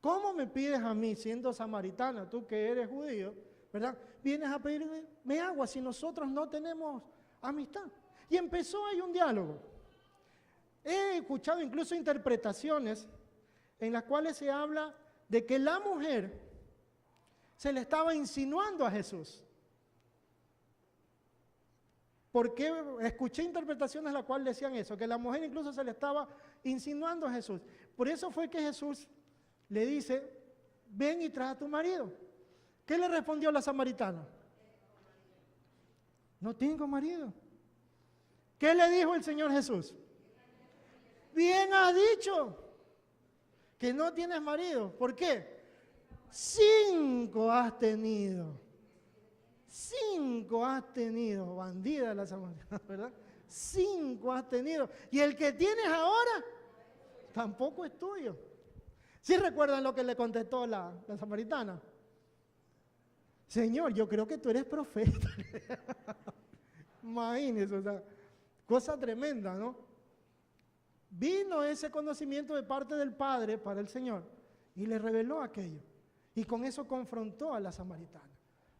¿Cómo me pides a mí, siendo samaritana, tú que eres judío, ¿verdad? Vienes a pedirme agua si nosotros no tenemos amistad. Y empezó ahí un diálogo. He escuchado incluso interpretaciones en las cuales se habla de que la mujer se le estaba insinuando a Jesús. Porque escuché interpretaciones en las cuales decían eso, que la mujer incluso se le estaba insinuando a Jesús. Por eso fue que Jesús le dice, ven y trae a tu marido. ¿Qué le respondió la samaritana? No tengo marido. ¿Qué le dijo el Señor Jesús? Bien has dicho que no tienes marido. ¿Por qué? 5 has tenido. 5 has tenido, bandida la samaritana, ¿verdad? 5 has tenido. Y el que tienes ahora tampoco es tuyo. ¿Sí recuerdan lo que le contestó la samaritana? Señor, yo creo que tú eres profeta. Imagínense, o sea, cosa tremenda, ¿no? Vino ese conocimiento de parte del Padre para el Señor y le reveló aquello. Y con eso confrontó a la samaritana.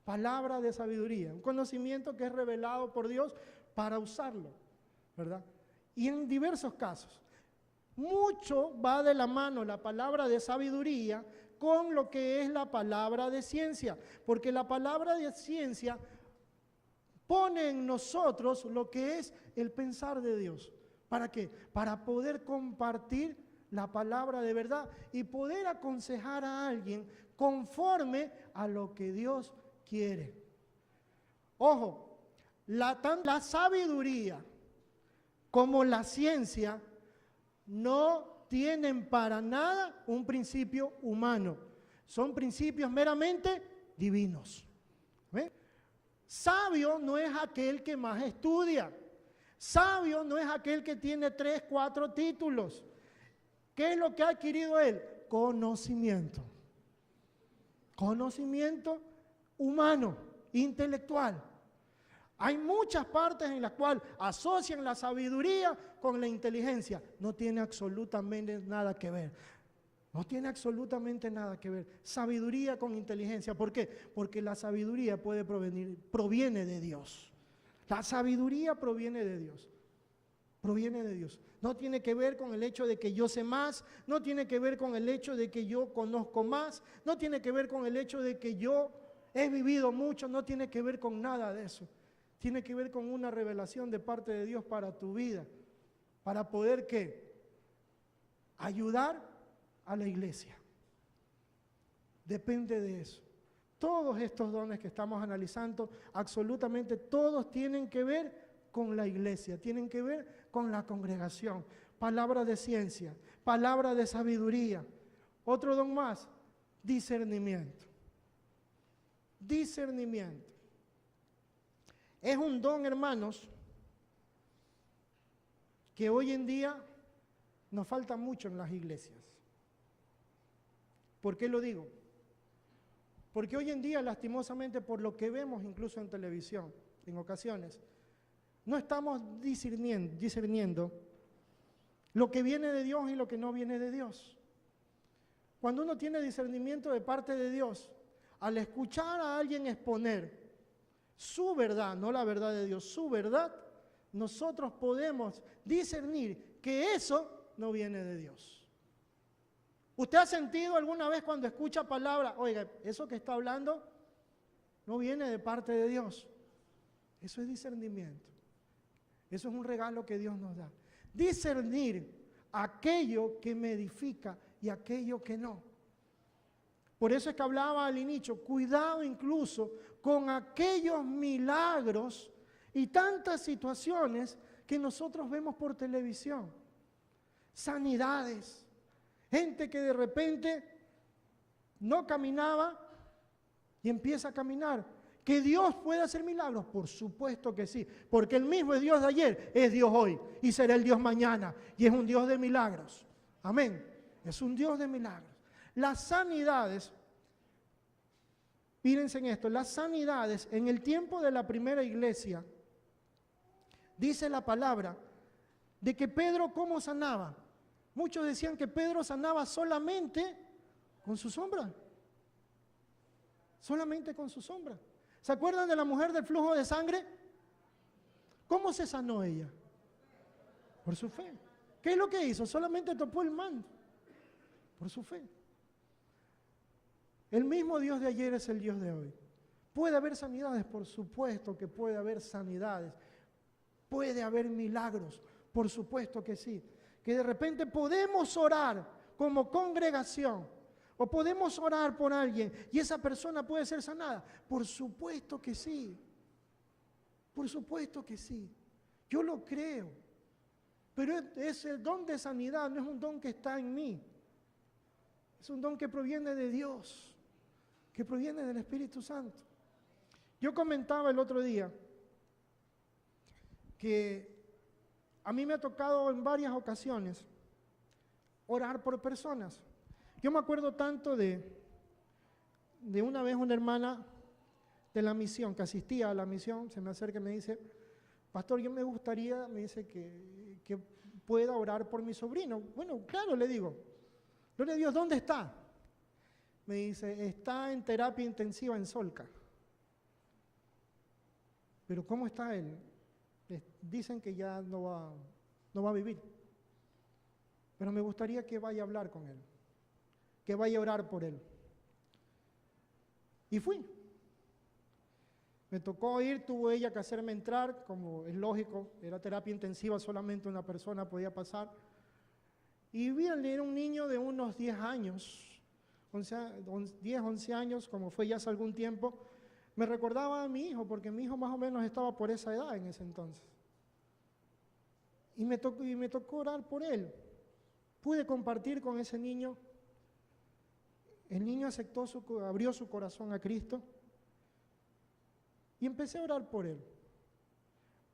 Palabra de sabiduría, un conocimiento que es revelado por Dios para usarlo, ¿verdad? Y en diversos casos. Mucho va de la mano la palabra de sabiduría con lo que es la palabra de ciencia, porque la palabra de ciencia pone en nosotros lo que es el pensar de Dios. ¿Para qué? Para poder compartir la palabra de verdad y poder aconsejar a alguien conforme a lo que Dios quiere. Ojo, la sabiduría como la ciencia no tienen para nada un principio humano. Son principios meramente divinos. ¿Ven? Sabio no es aquel que más estudia. Sabio no es aquel que tiene 3, 4 títulos. ¿Qué es lo que ha adquirido él? Conocimiento. Conocimiento humano, intelectual. Hay muchas partes en las cuales asocian la sabiduría con la inteligencia. No tiene absolutamente nada que ver. No tiene absolutamente nada que ver. Sabiduría con inteligencia. ¿Por qué? Porque la sabiduría proviene de Dios. La sabiduría proviene de Dios. Proviene de Dios. No tiene que ver con el hecho de que yo sé más. No tiene que ver con el hecho de que yo conozco más. No tiene que ver con el hecho de que yo he vivido mucho. No tiene que ver con nada de eso. Tiene que ver con una revelación de parte de Dios para tu vida. Para poder, ¿qué? Ayudar a la iglesia. Depende de eso. Todos estos dones que estamos analizando, absolutamente todos tienen que ver con la iglesia, tienen que ver con la congregación. Palabra de ciencia, palabra de sabiduría. Otro don más, discernimiento. Discernimiento. Es un don, hermanos, que hoy en día nos falta mucho en las iglesias. ¿Por qué lo digo? Porque hoy en día, lastimosamente, por lo que vemos incluso en televisión, en ocasiones, no estamos discerniendo lo que viene de Dios y lo que no viene de Dios. Cuando uno tiene discernimiento de parte de Dios, al escuchar a alguien exponer su verdad, no la verdad de Dios, su verdad, nosotros podemos discernir que eso no viene de Dios. ¿Usted ha sentido alguna vez cuando escucha palabras, oiga, eso que está hablando no viene de parte de Dios? Eso es discernimiento. Eso es un regalo que Dios nos da. Discernir aquello que me edifica y aquello que no. Por eso es que hablaba al inicio, cuidado incluso con aquellos milagros y tantas situaciones que nosotros vemos por televisión. Sanidades. Gente que de repente no caminaba y empieza a caminar. ¿Que Dios puede hacer milagros? Por supuesto que sí, porque el mismo es Dios de ayer, es Dios hoy y será el Dios mañana y es un Dios de milagros. Amén. Es un Dios de milagros. Las sanidades, fíjense en esto, las sanidades en el tiempo de la primera iglesia, dice la palabra, de que Pedro ¿cómo sanaba? Muchos decían que Pedro sanaba solamente con su sombra. Solamente con su sombra. ¿Se acuerdan de la mujer del flujo de sangre? ¿Cómo se sanó ella? Por su fe. ¿Qué es lo que hizo? Solamente tocó el manto, por su fe. El mismo Dios de ayer es el Dios de hoy. ¿Puede haber sanidades? Por supuesto que puede haber sanidades. ¿Puede haber milagros? Por supuesto que sí. Que de repente podemos orar como congregación o podemos orar por alguien y esa persona puede ser sanada. Por supuesto que sí. Por supuesto que sí. Yo lo creo. Pero es el don de sanidad, no es un don que está en mí. Es un don que proviene de Dios, que proviene del Espíritu Santo. Yo comentaba el otro día que a mí me ha tocado en varias ocasiones orar por personas. Yo me acuerdo tanto de una vez una hermana de la misión, que asistía a la misión, se me acerca y me dice, pastor, yo me gustaría, me dice que pueda orar por mi sobrino. Bueno, claro, le digo, gloria a Dios, ¿dónde está? Me dice, está en terapia intensiva en Solca. Pero ¿cómo está él? Dicen que ya no va a vivir. Pero me gustaría que vaya a hablar con él, que vaya a orar por él. Y fui. Me tocó ir, tuvo ella que hacerme entrar, como es lógico, era terapia intensiva, solamente una persona podía pasar. Y vi a leer un niño de unos 10 años, 10, 11 años, como fue ya hace algún tiempo. Me recordaba a mi hijo, porque mi hijo más o menos estaba por esa edad en ese entonces. Y me tocó orar por él. Pude compartir con ese niño. El niño abrió su corazón a Cristo. Y empecé a orar por él.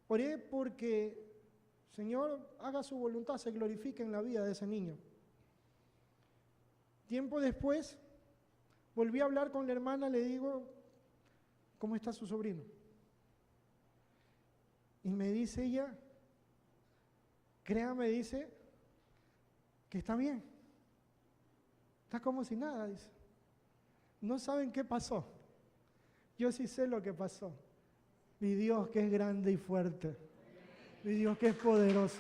Oré porque, Señor, haga su voluntad, se glorifique en la vida de ese niño. Tiempo después, volví a hablar con la hermana, le digo, ¿cómo está su sobrino? Y me dice ella, créame, dice, que está bien. Está como si nada, dice. No saben qué pasó. Yo sí sé lo que pasó. Mi Dios que es grande y fuerte. Mi Dios que es poderoso.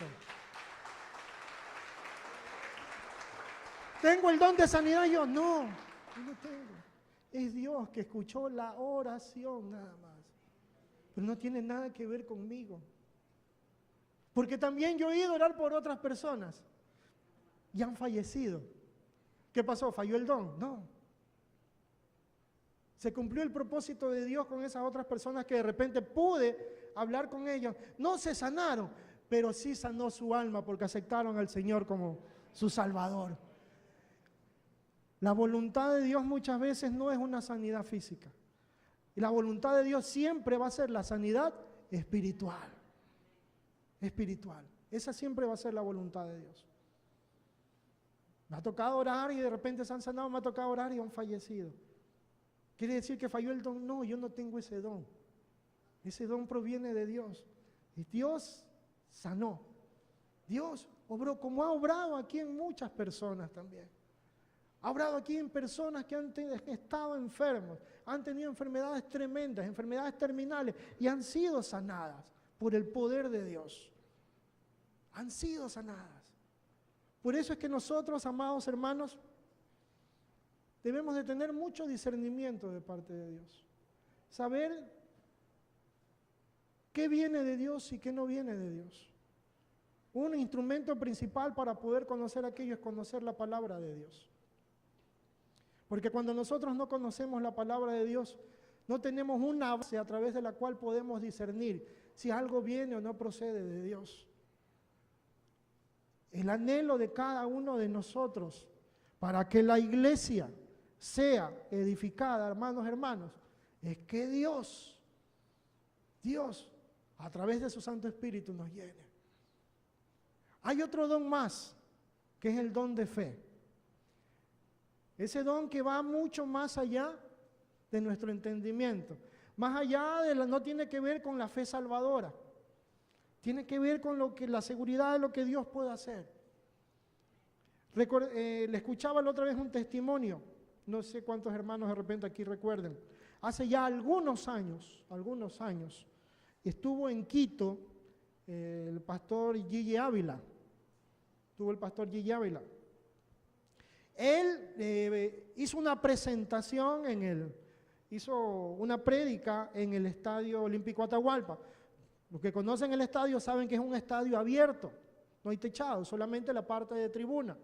¿Tengo el don de sanidad yo? No, yo no tengo. Es Dios que escuchó la oración nada más. Pero no tiene nada que ver conmigo. Porque también yo he ido a orar por otras personas y han fallecido. ¿Qué pasó? ¿Falló el don? No. Se cumplió el propósito de Dios con esas otras personas que de repente pude hablar con ellos. No se sanaron, pero sí sanó su alma porque aceptaron al Señor como su Salvador. La voluntad de Dios muchas veces no es una sanidad física. Y la voluntad de Dios siempre va a ser la sanidad espiritual. Espiritual. Esa siempre va a ser la voluntad de Dios. Me ha tocado orar y de repente se han sanado, me ha tocado orar y han fallecido. ¿Quiere decir que falló el don? No, yo no tengo ese don. Ese don proviene de Dios. Y Dios sanó. Dios obró como ha obrado aquí en muchas personas también. Ha obrado aquí en personas que han estado enfermos, han tenido enfermedades tremendas, enfermedades terminales y han sido sanadas por el poder de Dios. Han sido sanadas. Por eso es que nosotros, amados hermanos, debemos de tener mucho discernimiento de parte de Dios. Saber qué viene de Dios y qué no viene de Dios. Un instrumento principal para poder conocer aquello es conocer la palabra de Dios. Porque cuando nosotros no conocemos la palabra de Dios, no tenemos una base a través de la cual podemos discernir si algo viene o no procede de Dios. El anhelo de cada uno de nosotros para que la iglesia sea edificada, hermanos, es que Dios, a través de su Santo Espíritu nos llene. Hay otro don más, que es el don de fe. Ese don que va mucho más allá de nuestro entendimiento. Más allá no tiene que ver con la fe salvadora. Tiene que ver con la seguridad de lo que Dios puede hacer. Le escuchaba la otra vez un testimonio. No sé cuántos hermanos de repente aquí recuerden. Hace ya algunos años, estuvo en Quito el pastor Gigi Ávila. estuvo el pastor Gigi Ávila. Él hizo una presentación hizo una prédica en el Estadio Olímpico Atahualpa. Los que conocen el estadio saben que es un estadio abierto, no hay techado, solamente la parte de tribuna.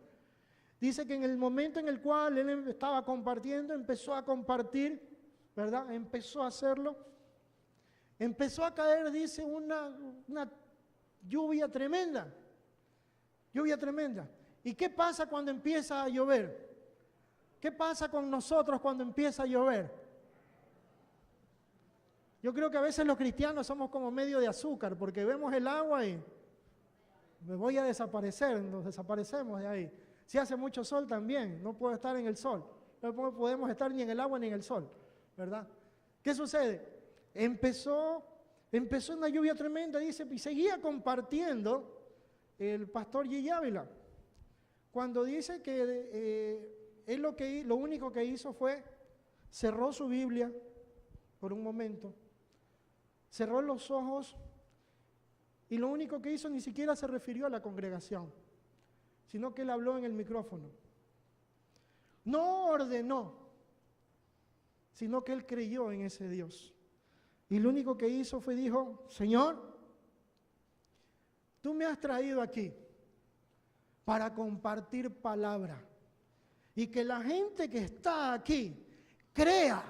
Dice que en el momento en el cual él estaba compartiendo, empezó a compartir, ¿verdad? Empezó a hacerlo. Empezó a caer, dice, una lluvia tremenda. Lluvia tremenda. ¿Y qué pasa cuando empieza a llover? ¿Qué pasa con nosotros cuando empieza a llover? Yo creo que a veces los cristianos somos como medio de azúcar, porque vemos el agua y me voy a desaparecer, nos desaparecemos de ahí. Si hace mucho sol también, no puedo estar en el sol. No podemos estar ni en el agua ni en el sol, ¿verdad? ¿Qué sucede? Empezó una lluvia tremenda, dice, y seguía compartiendo el pastor Gigi Ávila. Cuando dice que él lo único que hizo fue cerró su Biblia por un momento, cerró los ojos y lo único que hizo ni siquiera se refirió a la congregación, sino que él habló en el micrófono. No ordenó, sino que él creyó en ese Dios. Y lo único que hizo fue dijo, Señor, tú me has traído aquí para compartir palabra y que la gente que está aquí crea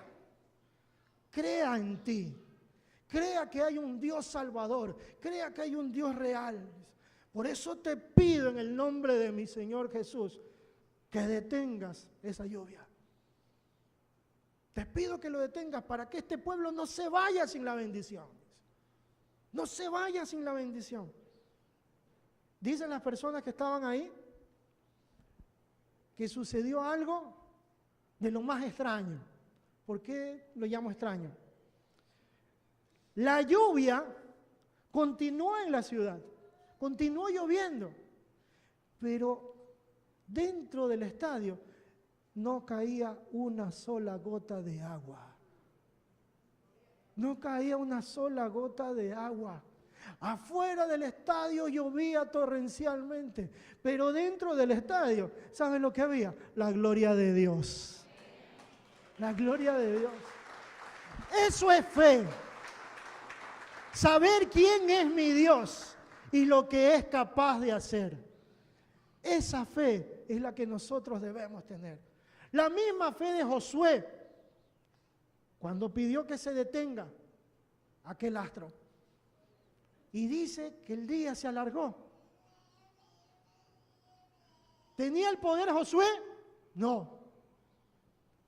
en ti, crea que hay un Dios salvador, crea que hay un Dios real. Por eso te pido en el nombre de mi Señor Jesús que detengas esa lluvia. Te pido que lo detengas para que este pueblo no se vaya sin la bendición. No se vaya sin la bendición. Dicen las personas que estaban ahí que sucedió algo de lo más extraño. ¿Por qué lo llamo extraño? La lluvia continuó en la ciudad, continuó lloviendo, pero dentro del estadio no caía una sola gota de agua. No caía una sola gota de agua. Afuera del estadio llovía torrencialmente, pero dentro del estadio, ¿saben lo que había? La gloria de Dios. La gloria de Dios. Eso es fe. Saber quién es mi Dios y lo que es capaz de hacer. Esa fe es la que nosotros debemos tener. La misma fe de Josué, cuando pidió que se detenga aquel astro. Y dice que el día se alargó. ¿Tenía el poder Josué? No.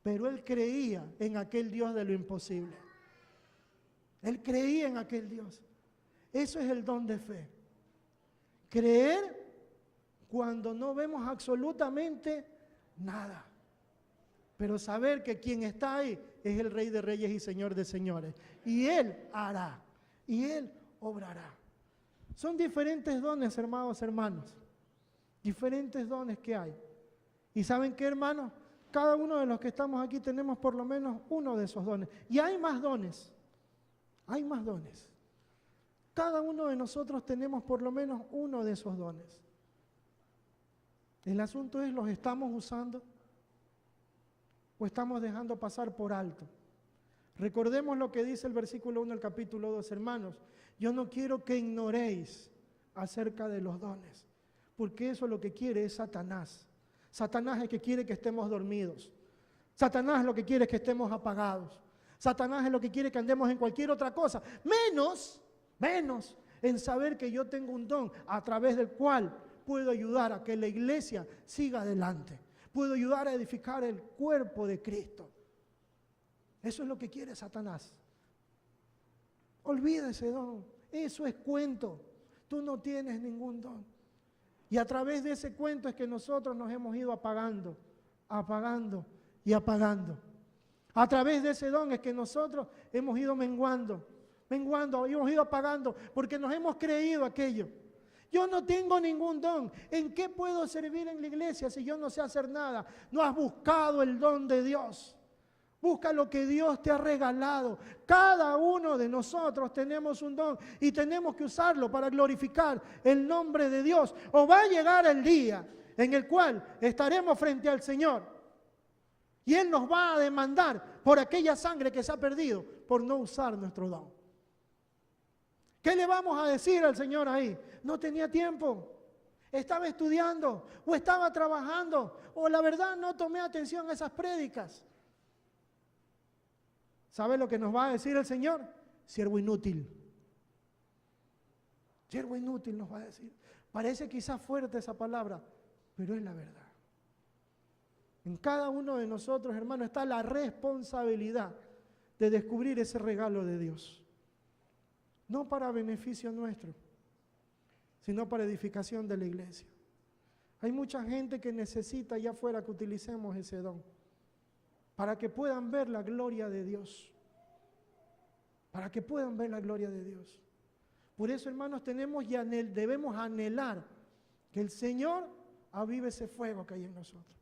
Pero él creía en aquel Dios de lo imposible. Él creía en aquel Dios. Eso es el don de fe. Creer cuando no vemos absolutamente nada. Pero saber que quien está ahí es el Rey de Reyes y Señor de Señores. Y Él hará. Y Él obrará. Son diferentes dones, hermanos. Diferentes dones que hay. ¿Y saben qué, hermanos? Cada uno de los que estamos aquí tenemos por lo menos uno de esos dones. Y hay más dones. Hay más dones. Cada uno de nosotros tenemos por lo menos uno de esos dones. El asunto es, ¿los estamos usando o estamos dejando pasar por alto? Recordemos lo que dice el versículo 1 del capítulo 2, hermanos. Yo no quiero que ignoréis acerca de los dones, porque eso lo que quiere es Satanás. Satanás es el que quiere que estemos dormidos. Satanás es lo que quiere que estemos apagados. Satanás es lo que quiere que andemos en cualquier otra cosa, menos en saber que yo tengo un don a través del cual puedo ayudar a que la iglesia siga adelante. Puedo ayudar a edificar el cuerpo de Cristo. Eso es lo que quiere Satanás. Olvida ese don. Eso es cuento. Tú no tienes ningún don. Y a través de ese cuento es que nosotros nos hemos ido apagando y apagando. A través de ese don es que nosotros hemos ido menguando, hemos ido apagando, porque nos hemos creído aquello. Yo no tengo ningún don. ¿En qué puedo servir en la iglesia si yo no sé hacer nada? No has buscado el don de Dios. Busca lo que Dios te ha regalado. Cada uno de nosotros tenemos un don y tenemos que usarlo para glorificar el nombre de Dios. O va a llegar el día en el cual estaremos frente al Señor y Él nos va a demandar por aquella sangre que se ha perdido por no usar nuestro don. ¿Qué le vamos a decir al Señor ahí? No tenía tiempo, estaba estudiando o estaba trabajando o la verdad no tomé atención a esas prédicas. ¿Sabe lo que nos va a decir el Señor? Siervo inútil. Siervo inútil nos va a decir. Parece quizás fuerte esa palabra, pero es la verdad. En cada uno de nosotros, hermano, está la responsabilidad de descubrir ese regalo de Dios. No para beneficio nuestro, sino para edificación de la iglesia. Hay mucha gente que necesita allá afuera que utilicemos ese don, para que puedan ver la gloria de Dios. Para que puedan ver la gloria de Dios. Por eso, hermanos, debemos anhelar que el Señor avive ese fuego que hay en nosotros.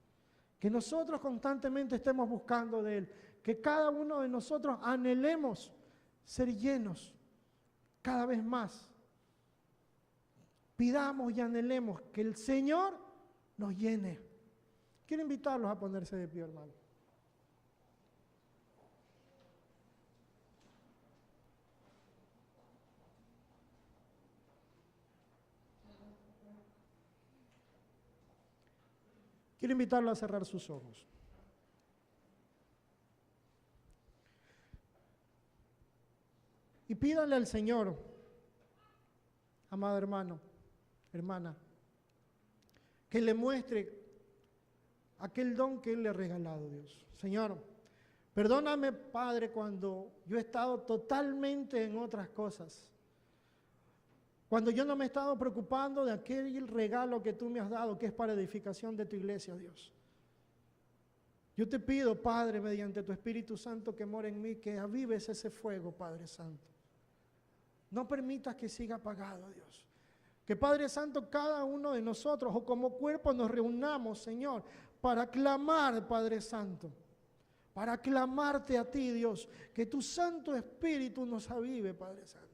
Que nosotros constantemente estemos buscando de Él. Que cada uno de nosotros anhelemos ser llenos cada vez más. Pidamos y anhelemos que el Señor nos llene. Quiero invitarlos a ponerse de pie, hermano. Quiero invitarlo a cerrar sus ojos. Y pídanle al Señor, amado hermano, hermana, que le muestre aquel don que Él le ha regalado, Dios. Señor, perdóname, Padre, cuando yo he estado totalmente en otras cosas. Cuando yo no me he estado preocupando de aquel regalo que tú me has dado, que es para edificación de tu iglesia, Dios. Yo te pido, Padre, mediante tu Espíritu Santo que mora en mí, que avives ese fuego, Padre Santo. No permitas que siga apagado, Dios. Que, Padre Santo, cada uno de nosotros o como cuerpo nos reunamos, Señor, para clamar, Padre Santo. Para clamarte a ti, Dios. Que tu Santo Espíritu nos avive, Padre Santo.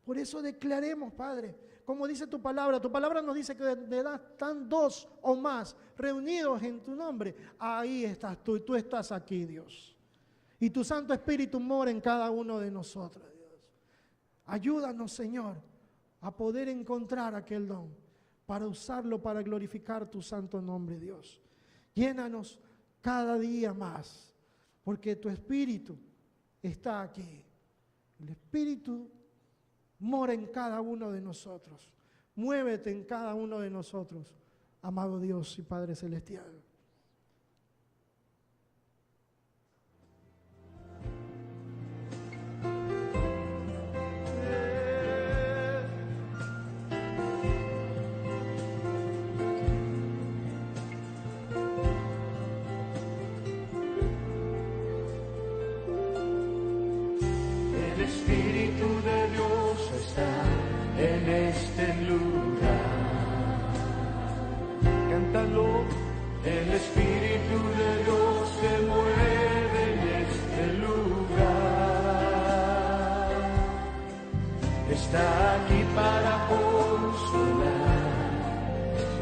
Por eso declaremos, Padre, como dice tu palabra nos dice que de edad están dos o más reunidos en tu nombre. Ahí estás tú y tú estás aquí, Dios. Y tu Santo Espíritu mora en cada uno de nosotros, Dios. Ayúdanos, Señor, a poder encontrar aquel don para usarlo para glorificar tu santo nombre, Dios. Llénanos cada día más, porque tu Espíritu está aquí. El Espíritu mora en cada uno de nosotros. Muévete en cada uno de nosotros, amado Dios y Padre Celestial. El Espíritu de Dios está en este lugar. Cántalo. El Espíritu de Dios se mueve en este lugar. Está aquí para consolar.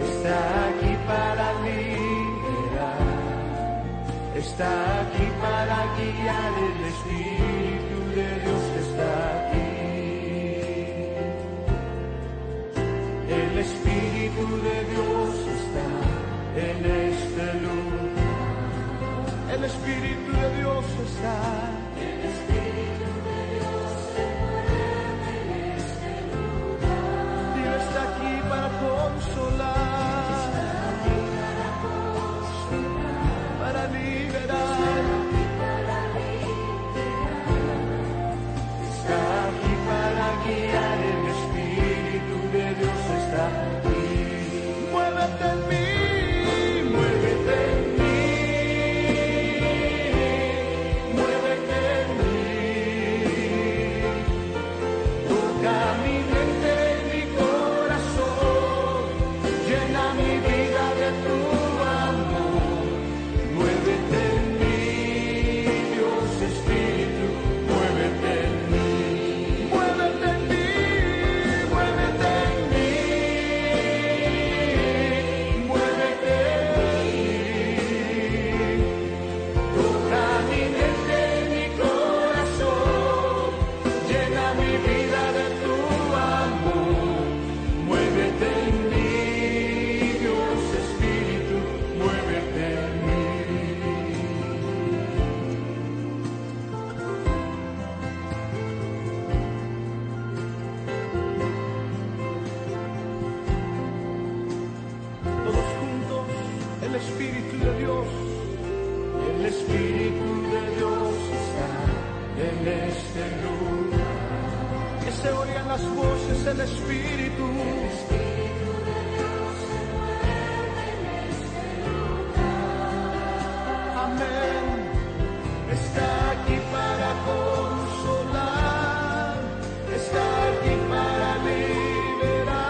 Está aquí para liberar. Está aquí para guiar. El Espíritu de Dios está aquí. El Espíritu de Dios está en este lugar. El Espíritu de Dios está. El Espíritu de Dios se mueve en este lugar. Dios está aquí para consolar. Está aquí para consolar. Para liberar. Está aquí para guiar. El Espíritu de Dios está aquí. Muévete en mí, muévete en mí, muévete en mí. Espíritu de Dios está en este lugar. Que se oigan las voces del Espíritu. El Espíritu de Dios se mueve en este lugar. Amén. Está aquí para consolar, está aquí para liberar,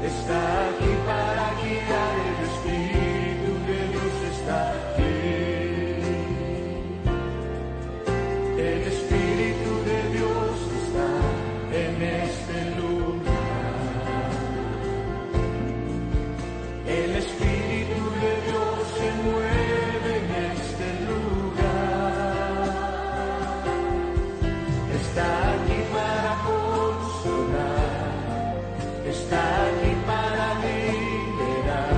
está aquí para guiar. El Espíritu de Dios está aquí. El Espíritu de Dios está en este lugar. El Espíritu de Dios se mueve en este lugar. Está aquí para consolar, está aquí para liberar,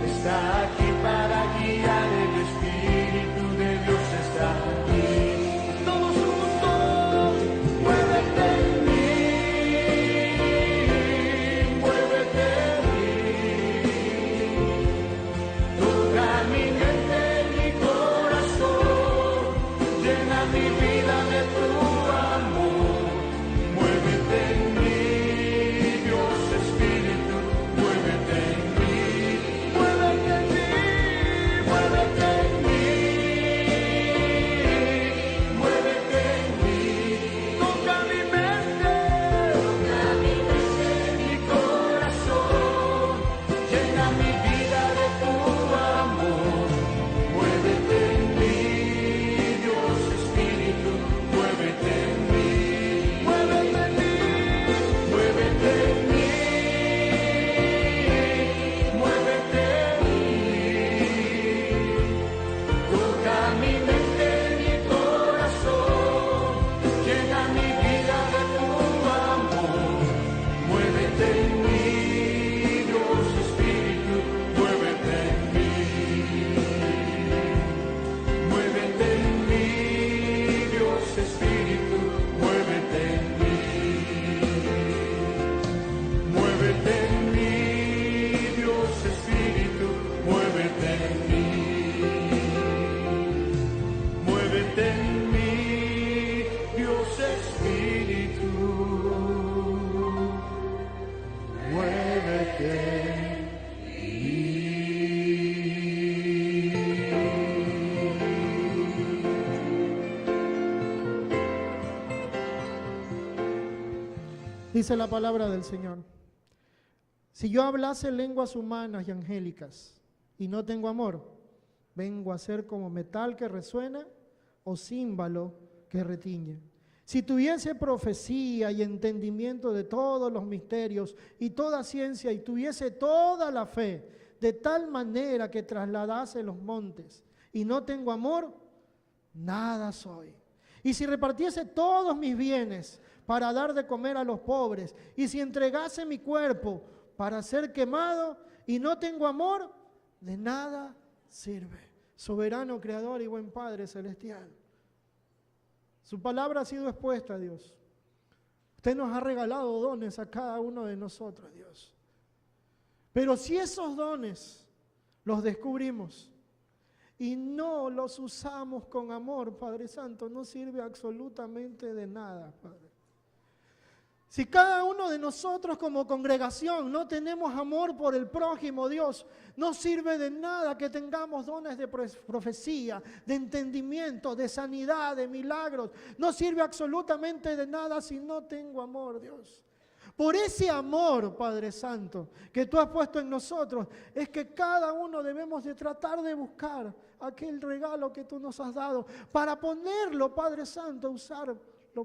está aquí para guiar. El Espíritu de Dios está aquí. Todos juntos, muévete en mí, muévete en mí. Toca mi mente, mi corazón, llena mi vida de tu amor. Muévete en mí, Dios Espíritu, muévete en mí, muévete en mí, muévete en mí, muévete en mí. Toca mi mente, mi corazón, llena mi vida de tu amor. Muévete en mí, Dios Espíritu, muévete en mí, muévete en mí, muévete en mí, muévete en mí. Toca mi mente, mi corazón, llena mi vida de tu amor. Muévete en mí, Dios Espíritu, muévete en mí. Muévete en mí, Dios Espíritu, muévete en mí. Muévete en mí, Dios Espíritu, muévete en mí. Muévete en mí, Dios Espíritu, muévete en Dice la palabra del Señor: si yo hablase lenguas humanas y angélicas y no tengo amor, vengo a ser como metal que resuena o címbalo que retiñe. Si tuviese profecía y entendimiento de todos los misterios y toda ciencia, y tuviese toda la fe, de tal manera que trasladase los montes, y no tengo amor, nada soy. Y si repartiese todos mis bienes para dar de comer a los pobres, y si entregase mi cuerpo para ser quemado y no tengo amor, de nada sirve. Soberano, creador y buen Padre celestial, su palabra ha sido expuesta a Dios. Usted nos ha regalado dones a cada uno de nosotros, Dios. Pero si esos dones los descubrimos y no los usamos con amor, Padre Santo, no sirve absolutamente de nada, Padre. Si cada uno de nosotros como congregación no tenemos amor por el prójimo, Dios, no sirve de nada que tengamos dones de profecía, de entendimiento, de sanidad, de milagros. No sirve absolutamente de nada si no tengo amor, Dios. Por ese amor, Padre Santo, que tú has puesto en nosotros, es que cada uno debemos de tratar de buscar aquel regalo que tú nos has dado para ponerlo, Padre Santo, usarlo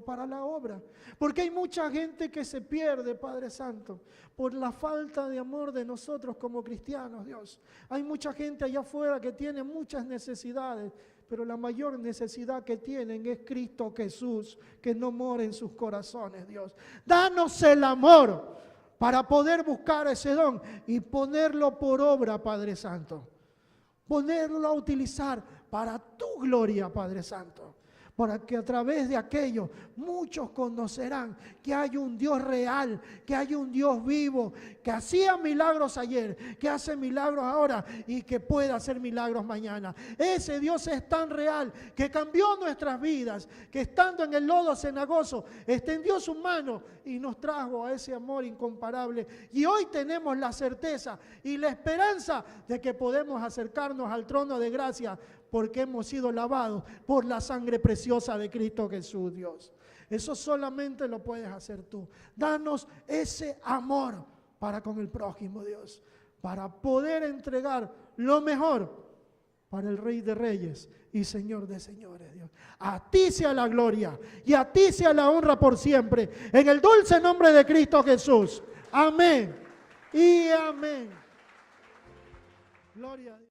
para la obra. Porque hay mucha gente que se pierde, Padre Santo, por la falta de amor de nosotros como cristianos, Dios. Hay mucha gente allá afuera que tiene muchas necesidades, pero la mayor necesidad que tienen es Cristo Jesús, que no mora en sus corazones, Dios. Danos el amor para poder buscar ese don y ponerlo por obra, Padre Santo. Ponerlo a utilizar para tu gloria, Padre Santo. para que a través de aquello muchos conocerán que hay un Dios real, que hay un Dios vivo, que hacía milagros ayer, que hace milagros ahora y que puede hacer milagros mañana. Ese Dios es tan real que cambió nuestras vidas, que estando en el lodo cenagoso extendió su mano y nos trajo a ese amor incomparable. Y hoy tenemos la certeza y la esperanza de que podemos acercarnos al trono de gracia porque hemos sido lavados por la sangre preciosa de Cristo Jesús, Dios. Eso solamente lo puedes hacer tú. Danos ese amor para con el prójimo, Dios, para poder entregar lo mejor para el Rey de Reyes y Señor de Señores, Dios. A ti sea la gloria y a ti sea la honra por siempre. En el dulce nombre de Cristo Jesús. Amén y amén. Gloria a Dios.